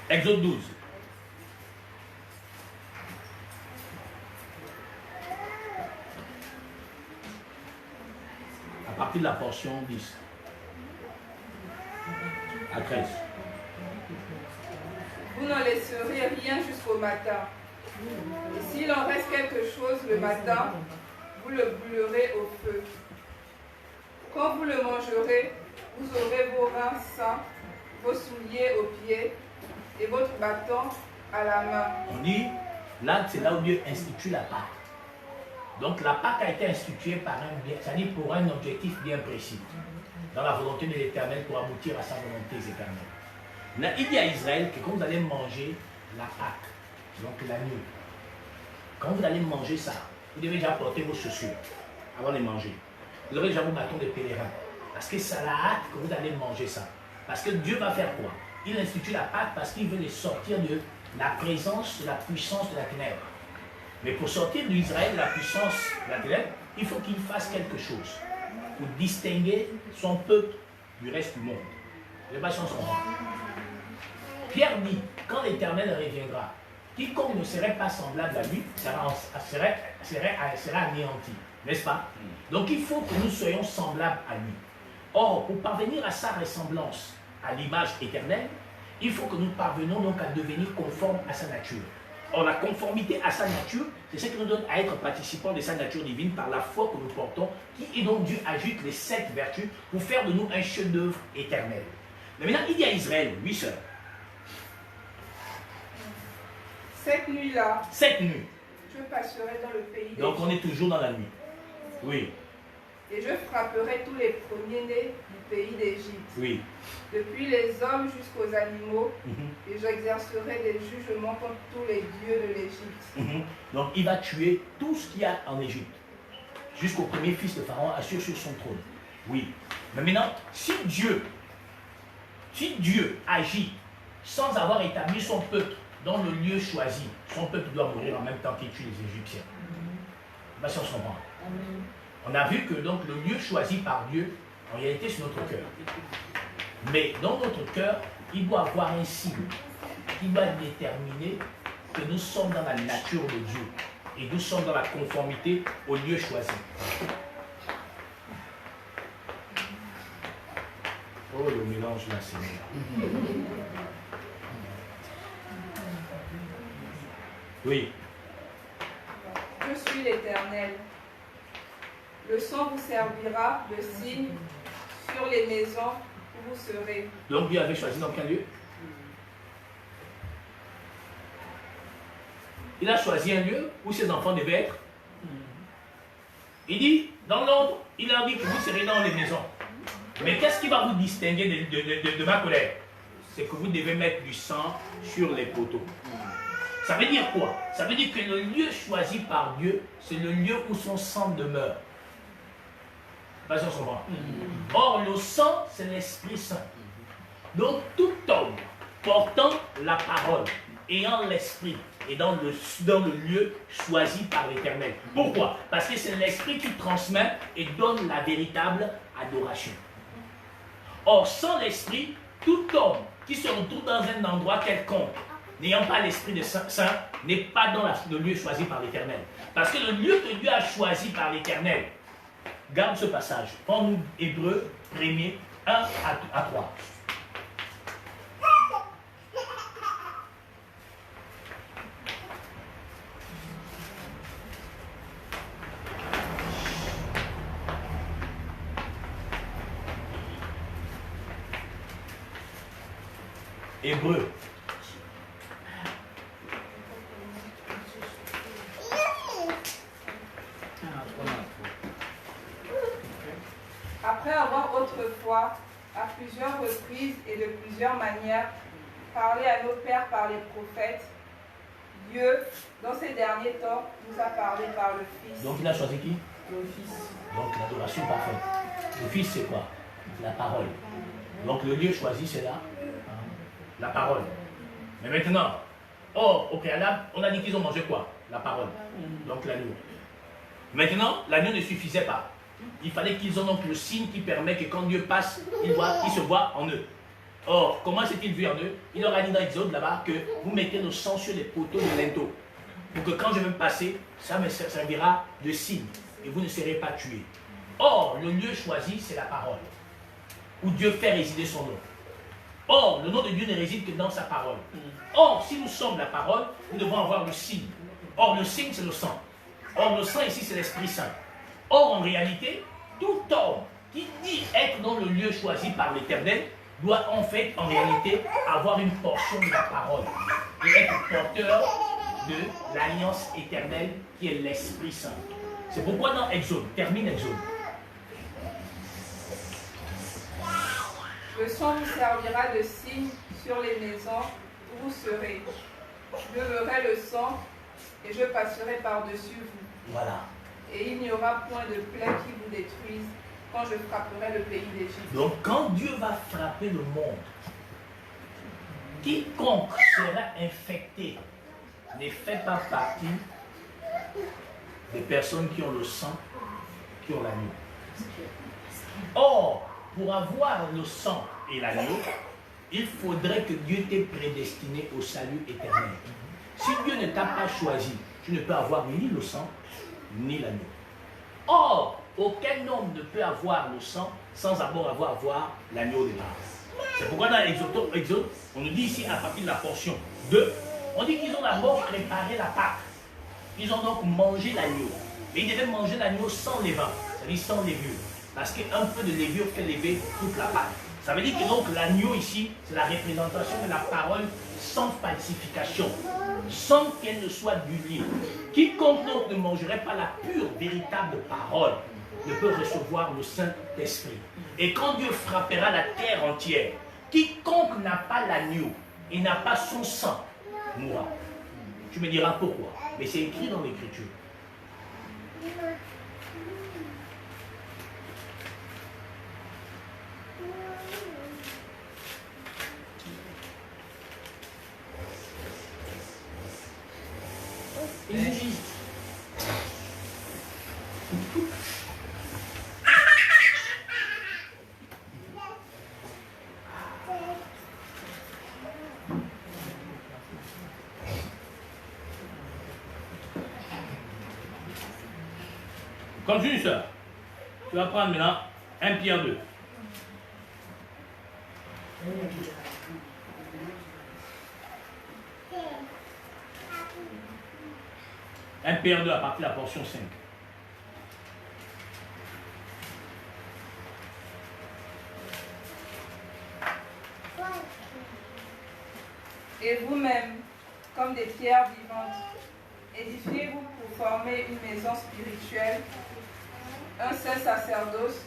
Exode 12. À partir de la portion 10 à 13. Vous n'en laisserez rien jusqu'au matin. Et s'il en reste quelque chose le matin, vous le brûlerez au feu. Quand vous le mangerez, vous aurez vos reins sains, vos souliers aux pieds et votre bâton à la main. On dit, là, c'est là où Dieu institue la Pâque. Donc la Pâque a été instituée par c'est-à-dire pour un objectif bien précis, dans la volonté de l'Éternel pour aboutir à sa volonté éternelle. Là, il dit à Israël que quand vous allez manger la Pâque, donc l'agneau, quand vous allez manger ça, vous devez déjà porter vos chaussures avant de manger. Vous aurez déjà vos bâtons de pèlerin. Parce que c'est la hâte que vous allez manger ça. Parce que Dieu va faire quoi? Il institue la Pâque parce qu'il veut les sortir de la présence, de la puissance de la ténèbre. Mais pour sortir d'Israël de la puissance de la ténèbre, il faut qu'il fasse quelque chose pour distinguer son peuple du reste du monde. Les passions sont là. Pierre dit, quand l'Éternel reviendra, quiconque ne serait pas semblable à lui sera anéanti. N'est-ce pas? Donc il faut que nous soyons semblables à lui. Or, pour parvenir à sa ressemblance, à l'image éternelle, il faut que nous parvenions donc à devenir conformes à sa nature. Or, la conformité à sa nature, c'est ce qui nous donne à être participants de sa nature divine par la foi que nous portons, qui est donc Dieu ajoute les 7 vertus pour faire de nous un chef-d'œuvre éternel. Mais maintenant, il dit à Israël, oui sœur. Cette nuit-là, cette nuit, je passerai dans le pays d'Égypte. Donc on est toujours dans la nuit. Oui. Et je frapperai tous les premiers-nés du pays d'Égypte. Oui. Depuis les hommes jusqu'aux animaux, et j'exercerai des jugements contre tous les dieux de l'Égypte. Donc il va tuer tout ce qu'il y a en Égypte, jusqu'au premier fils de Pharaon assis sur son trône. Oui. Mais maintenant, si Dieu agit sans avoir établi son peuple dans le lieu choisi, son peuple doit mourir en même temps qu'il tue les Égyptiens. Ben, si on se comprend. On a vu que donc le lieu choisi par Dieu, en réalité, c'est notre cœur. Mais dans notre cœur, il doit avoir un signe qui va déterminer que nous sommes dans la nature de Dieu et nous sommes dans la conformité au lieu choisi. Oh, le mélange là, Seigneur. Oui. Je suis l'Éternel. Le sang vous servira de signe sur les maisons où vous serez. Donc Dieu avait choisi dans quel lieu? Il a choisi un lieu où ses enfants devaient être. Il dit, dans l'ordre, il a dit que vous serez dans les maisons. Mais qu'est-ce qui va vous distinguer de ma colère? C'est que vous devez mettre du sang sur les poteaux. Ça veut dire quoi? Ça veut dire que le lieu choisi par Dieu, c'est le lieu où son sang demeure. Pas sûr, Or, le sang, c'est l'Esprit Saint. Donc, tout homme portant la parole, ayant l'Esprit, et dans le lieu choisi par l'Éternel. Pourquoi? Parce que c'est l'Esprit qui transmet et donne la véritable adoration. Or, sans l'Esprit, tout homme qui se retrouve dans un endroit quelconque n'ayant pas l'Esprit de Saint, n'est pas dans le lieu choisi par l'Éternel. Parce que le lieu que Dieu a choisi par l'Éternel, garde ce passage. Prends-nous Hébreux 1er 1 à 3. Hébreux. Après avoir autrefois, à plusieurs reprises et de plusieurs manières, parlé à nos pères par les prophètes, Dieu, dans ces derniers temps, nous a parlé par le Fils. Donc il a choisi qui? Le Fils. Donc l'adoration parfaite. Le Fils c'est quoi? La parole. Donc le lieu choisi c'est là. La parole. Mais maintenant, au préalable, on a dit qu'ils ont mangé quoi? La parole. Donc l'agneau. Maintenant, l'agneau ne suffisait pas. Il fallait qu'ils aient donc le signe qui permet que quand Dieu passe, il se voit en eux. Or, comment s'est-il vu en eux? Il leur a dit dans Exode là-bas que vous mettez le sang sur les poteaux de linteau. Pour que quand je vais passer, ça me servira de signe. Et vous ne serez pas tués. Or, le lieu choisi, c'est la parole. Où Dieu fait résider son nom. Or, le nom de Dieu ne réside que dans sa parole. Or, si nous sommes la parole, nous devons avoir le signe. Or, le signe, c'est le sang. Or, le sang ici, c'est l'Esprit Saint. Or, en réalité, tout homme qui dit être dans le lieu choisi par l'Éternel doit en fait, en réalité, avoir une portion de la parole et être porteur de l'alliance éternelle qui est l'Esprit Saint. C'est pourquoi dans Exode, termine Exode. Le sang vous servira de signe sur les maisons où vous serez. Je verrai le sang et je passerai par-dessus vous. Voilà. Et il n'y aura point de plaie qui vous détruise quand je frapperai le pays d'Égypte. Donc quand Dieu va frapper le monde, quiconque sera infecté ne fait pas partie des personnes qui ont le sang, qui ont l'agneau. Or, pour avoir le sang et l'agneau, il faudrait que Dieu t'ait prédestiné au salut éternel. Si Dieu ne t'a pas choisi, tu ne peux avoir ni le sang, ni l'agneau. Or, aucun homme ne peut avoir le sang sans d'abord avoir l'agneau de l'âme. C'est pourquoi dans Exode, on nous dit ici à partir de la portion 2, on dit qu'ils ont d'abord préparé la Pâque. Ils ont donc mangé l'agneau. Mais ils devaient manger l'agneau sans levain, c'est-à-dire sans levure. Parce qu'un peu de levure fait lever toute la pâte. Ça veut dire que donc l'agneau ici, c'est la représentation de la parole sans falsification, sans qu'elle ne soit dulée. Quiconque donc ne mangerait pas la pure, véritable parole ne peut recevoir le Saint-Esprit. Et quand Dieu frappera la terre entière, quiconque n'a pas l'agneau et n'a pas son sang mourra. Tu me diras pourquoi, mais c'est écrit dans l'Écriture. Continue ça. Tu vas prendre maintenant 1 Pierre 2. Un Pierre 2 à partir de la portion 5. Et vous-même, comme des pierres vivantes, édifiez-vous pour former une maison spirituelle, un saint sacerdoce,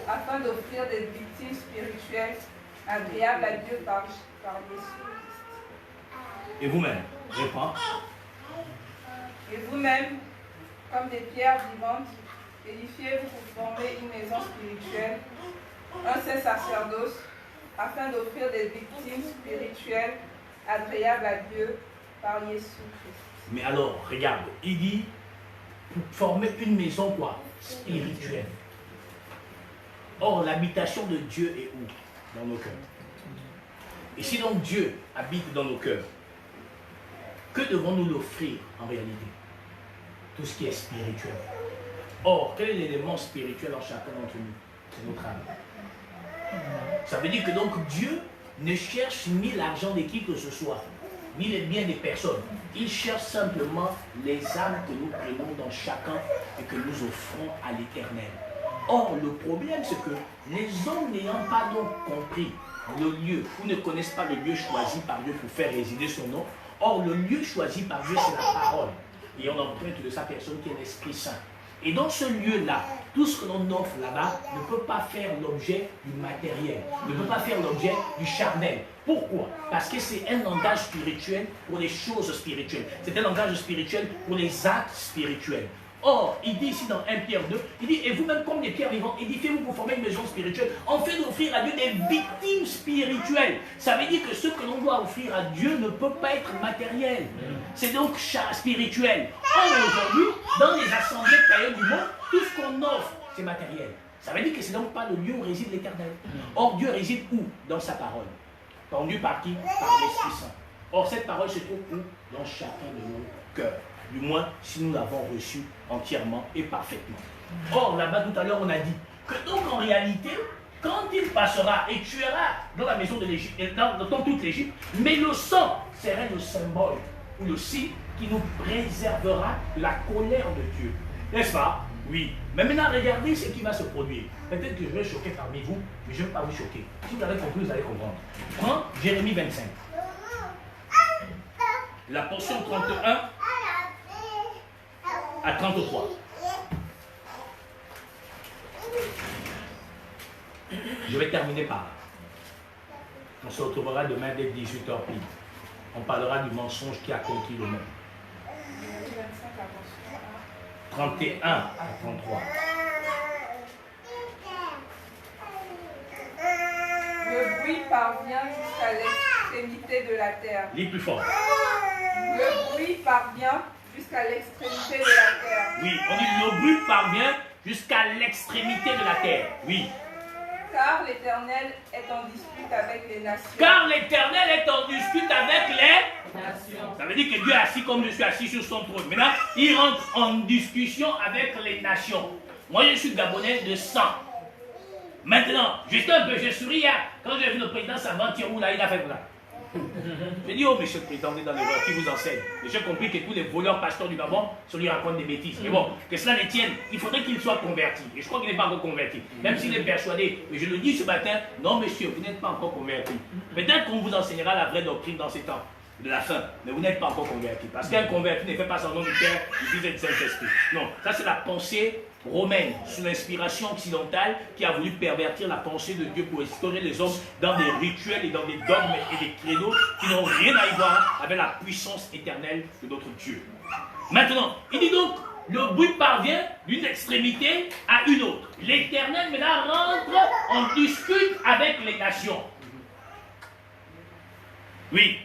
afin d'offrir des victimes spirituelles agréables à Dieu par Jésus-Christ. Et vous-même, reprends. Et vous-même, comme des pierres vivantes, édifiez-vous pour former une maison spirituelle, un saint sacerdoce, afin d'offrir des victimes spirituelles agréables à Dieu par Jésus-Christ. Mais alors, regarde, il dit pour former une maison quoi? Spirituelle. Or, l'habitation de Dieu est où? Dans nos cœurs. Et si donc Dieu habite dans nos cœurs, que devons-nous l'offrir en réalité? Tout ce qui est spirituel. Or, quel est l'élément spirituel en chacun d'entre nous? C'est notre âme. Ça veut dire que donc Dieu ne cherche ni l'argent de qui que ce soit, ni les biens des personnes. Il cherche simplement les âmes que nous prenons dans chacun et que nous offrons à l'Éternel. Or, le problème, c'est que les hommes n'ayant pas donc compris le lieu, ou ne connaissent pas le lieu choisi par Dieu pour faire résider son nom. Or, le lieu choisi par Dieu, c'est la parole. Et on emprunte de sa personne qui est l'Esprit Saint. Et dans ce lieu-là, tout ce que l'on offre là-bas ne peut pas faire l'objet du matériel, ne peut pas faire l'objet du charnel. Pourquoi? Parce que c'est un langage spirituel pour les choses spirituelles. C'est un langage spirituel pour les actes spirituels. Or, il dit ici dans 1 Pierre 2, il dit, et vous-même comme des pierres vivantes, édifiez-vous pour former une maison spirituelle, en fait d'offrir à Dieu des victimes spirituelles. Ça veut dire que ce que l'on doit offrir à Dieu ne peut pas être matériel. C'est donc spirituel. Or, aujourd'hui, dans les assemblées païennes du monde, tout ce qu'on offre, c'est matériel. Ça veut dire que c'est donc pas le lieu où réside l'Éternel. Or, Dieu réside où? Dans sa parole. Tendue par qui? Par l'Esprit Saint. Or, cette parole se trouve où? Dans chacun de nos cœurs. Du moins, si nous l'avons reçue entièrement et parfaitement. Or, là-bas, tout à l'heure, on a dit que donc, en réalité, quand il passera et tuera dans la maison de l'Égypte, dans toute l'Égypte, mais le sang serait le symbole ou le signe qui nous préservera de la colère de Dieu. N'est-ce pas? Oui. Mais maintenant, regardez ce qui va se produire. Peut-être que je vais choquer parmi vous, mais je ne vais pas vous choquer. Si vous avez compris, vous allez comprendre. Prends Jérémie 25. La portion 31 à 33. Je vais terminer par là. On se retrouvera demain dès 18h pile. On parlera du mensonge qui a conquis le monde. 31 à 33. Le bruit parvient jusqu'à l'extrémité de la terre. Lis plus fort. Le bruit parvient jusqu'à l'extrémité de la terre. Oui, on dit le bruit parvient jusqu'à l'extrémité de la terre. Oui. Car l'Éternel est en dispute avec les nations. Car l'Éternel est en dispute avec les nations. Ça veut dire que Dieu est assis comme je suis assis sur son trône. Maintenant, il rentre en discussion avec les nations. Moi, je suis Gabonais de sang. Maintenant, j'étais un peu, je souris hier. Quand j'ai vu le président Savantirou, là, il a fait voilà. J'ai dit, oh, monsieur le président, vous êtes dans l'erreur, qui vous enseigne? Et j'ai compris que tous les voleurs pasteurs du Gabon, ça lui raconte des bêtises. Mais bon, que cela ne tienne, il faudrait qu'il soit converti. Et je crois qu'il n'est pas encore converti. Même s'il est persuadé. Mais je le dis ce matin, non, monsieur, vous n'êtes pas encore converti. Peut-être qu'on vous enseignera la vraie doctrine dans ces temps de la fin, mais vous n'êtes pas encore converti. Parce qu'un converti ne fait pas son nom du Père, du Fils et du Saint-Esprit. Non, ça c'est la pensée romaine, sous l'inspiration occidentale, qui a voulu pervertir la pensée de Dieu pour instaurer les hommes dans des rituels et dans des dogmes et des créneaux qui n'ont rien à y voir avec la puissance éternelle de notre Dieu. Maintenant, il dit donc, le bruit parvient d'une extrémité à une autre. L'Éternel maintenant rentre en dispute avec les nations. Oui.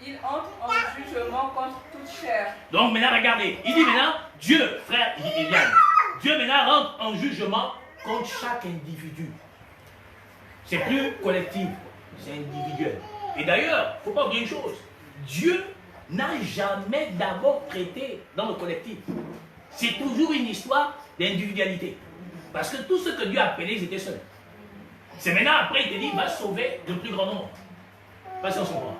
Il entre en jugement contre toute chair. Donc maintenant, regardez, il dit maintenant, Dieu, frère Yann, Dieu maintenant rentre en jugement contre chaque individu. C'est plus collectif, c'est individuel. Et d'ailleurs, il ne faut pas oublier une chose, Dieu n'a jamais d'abord traité dans le collectif. C'est toujours une histoire d'individualité. Parce que tout ce que Dieu a appelé, ils étaient seuls. C'est maintenant, après, il te dit, il va sauver le plus grand nombre. Pas si on se comprend.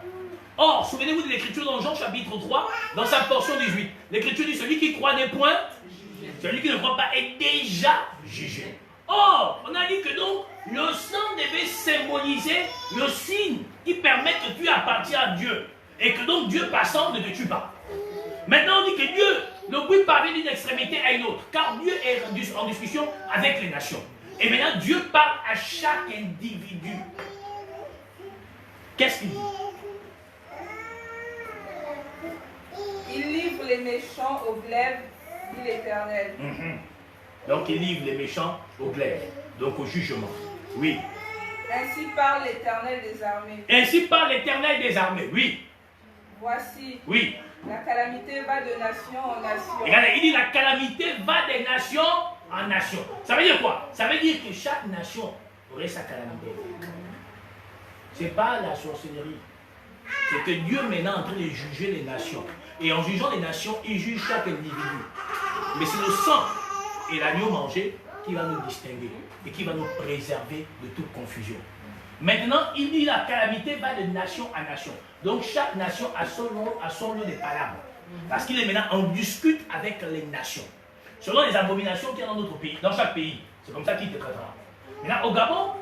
Or, souvenez-vous de l'écriture dans Jean chapitre 3, dans sa portion 18. L'écriture dit, celui qui croit n'est point, celui qui ne croit pas est déjà jugé. Or, on a dit que donc, le sang devait symboliser le signe qui permet que tu appartiens à Dieu. Et que donc Dieu passant ne te tue pas. Maintenant, on dit que Dieu, le bruit parvient d'une extrémité à une autre. Car Dieu est en discussion avec les nations. Et maintenant, Dieu parle à chaque individu. Qu'est-ce qu'il dit? Il livre les méchants au glaive, dit l'Éternel. Donc il livre les méchants au glaive, donc au jugement. Oui. Ainsi parle l'Éternel des armées. Ainsi parle l'Éternel des armées, oui. Voici. Oui. La calamité va de nation en nation. Regardez, il dit la calamité va des nations en nation. Ça veut dire quoi? Ça veut dire que chaque nation aurait sa calamité. Ce n'est pas la sorcellerie. c'est que Dieu maintenant est en train de juger les nations. Et en jugeant les nations, il juge chaque individu. Mais c'est le sang et l'agneau mangé qui va nous distinguer et qui va nous préserver de toute confusion. Maintenant, il dit la calamité va de nation à nation. Donc chaque nation a son lot de palabres. Parce qu'il est maintenant en discute avec les nations. Selon les abominations qu'il y a dans notre pays, dans chaque pays. C'est comme ça qu'il te traitera. Maintenant, au Gabon,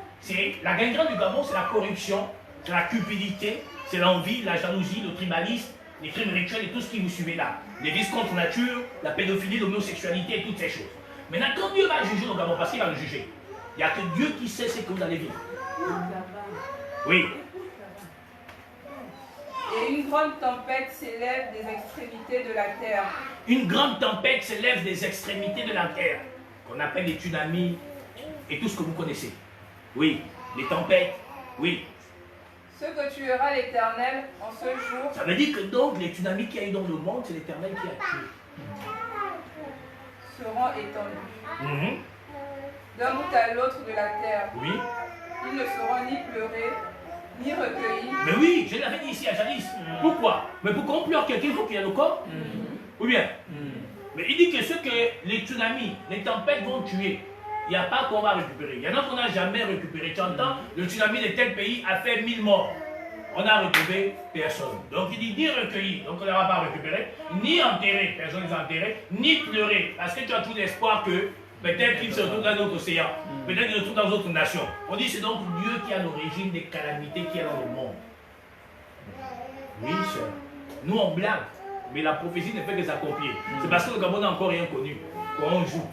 la gangrène du Gabon, c'est la corruption, c'est la cupidité, c'est l'envie, la jalousie, le tribalisme, les crimes rituels et tout ce qui vous suivez là. Les vices contre nature, la pédophilie, l'homosexualité et toutes ces choses. Maintenant, quand Dieu va juger le Gabon, parce qu'il va le juger, il n'y a que Dieu qui sait ce que vous allez vivre. Oui. Et une grande tempête s'élève des extrémités de la terre. Une grande tempête s'élève des extrémités de la terre, qu'on appelle les tsunamis et tout ce que vous connaissez. Oui, les tempêtes, oui. Ce que tuera l'Éternel en ce jour. Ça veut dire que donc les tsunamis qu'il y a eu dans le monde, c'est l'Éternel qui a tué. Seront étendus. D'un bout à l'autre de la terre. Oui. Ils ne seront ni pleurés, ni recueillis. Mais oui, je l'avais dit ici à Jadis. Pourquoi? Mais pour qu'on pleure quelqu'un, il faut qu'il y ait le corps. Ou bien. Mais il dit que ce que les tsunamis, les tempêtes vont tuer, il n'y a pas qu'on va récupérer. Il y en a qu'on n'a jamais récupéré. Tu entends, le tsunami de tel pays a fait 1000 morts. On n'a retrouvé personne. Donc il dit ni recueilli, donc on n'aura pas récupéré, ni enterré, personne ne les a enterrés, ni pleuré, parce que tu as tout l'espoir que peut-être qu'il se retrouve dans d'autres océans, peut-être qu'il se retrouve dans d'autres nations. On dit c'est donc Dieu qui a l'origine des calamités qu'il y a dans le monde. Oui, sœur. Nous on blague, mais la prophétie ne fait que s'accomplir. C'est parce que le Gabon n'a encore rien connu qu'on joue.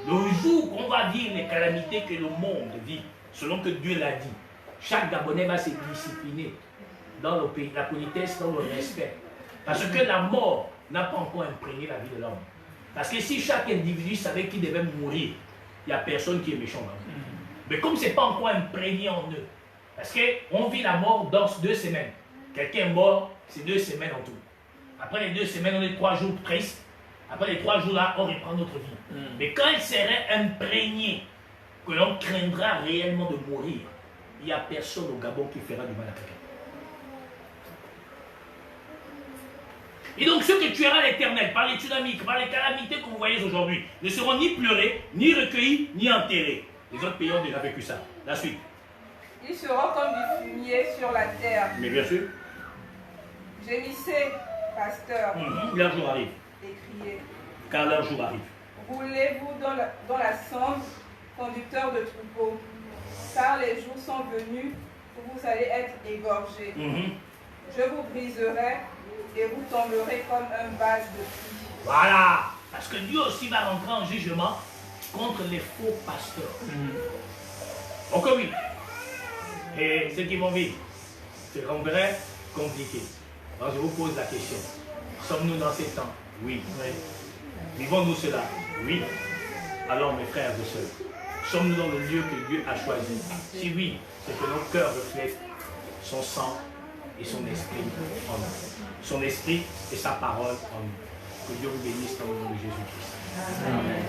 Le jour qu'on va dire les calamités que le monde vit, selon que Dieu l'a dit, chaque Gabonais va se discipliner dans le pays, la politesse, dans le respect. Parce que la mort n'a pas encore imprégné la vie de l'homme. Parce que si chaque individu savait qu'il devait mourir, il n'y a personne qui est méchant. Mais comme ce n'est pas encore imprégné en eux, parce qu'on vit la mort dans 2 semaines. Quelqu'un est mort, c'est 2 semaines en tout. Après les 2 semaines, on est 3 jours tristes. Après les 3 jours là, on reprend notre vie. Mais quand il serait imprégné, que l'on craindra réellement de mourir, il n'y a personne au Gabon qui fera du mal à quelqu'un. Et donc ceux que tuera l'Éternel par les tsunamis, par les calamités que vous voyez aujourd'hui, ne seront ni pleurés, ni recueillis, ni enterrés. Les autres pays ont déjà vécu ça. La suite. Ils seront comme du fumier sur la terre. Mais bien sûr. Gémissez, pasteur. Leur jour arrive. Et criez. Car leur jour arrive. Roulez-vous dans la cendre, conducteurs de troupeaux. Car les jours sont venus où vous allez être égorgés. Je vous briserai et vous tomberez comme un vase de pluie. Voilà. Parce que Dieu aussi va rentrer en jugement contre les faux pasteurs. Donc oui. Et ceux qui vont vivre, c'est vrai compliqué. Alors je vous pose la question. Sommes-nous dans ces temps? Oui. Vivons-nous cela? Oui. Alors mes frères et sœurs, sommes-nous dans le lieu que Dieu a choisi? Si oui, c'est que nos cœurs reflètent son sang et son esprit en nous. Son esprit et sa parole en nous. Que Dieu vous bénisse dans le nom de Jésus-Christ. Amen.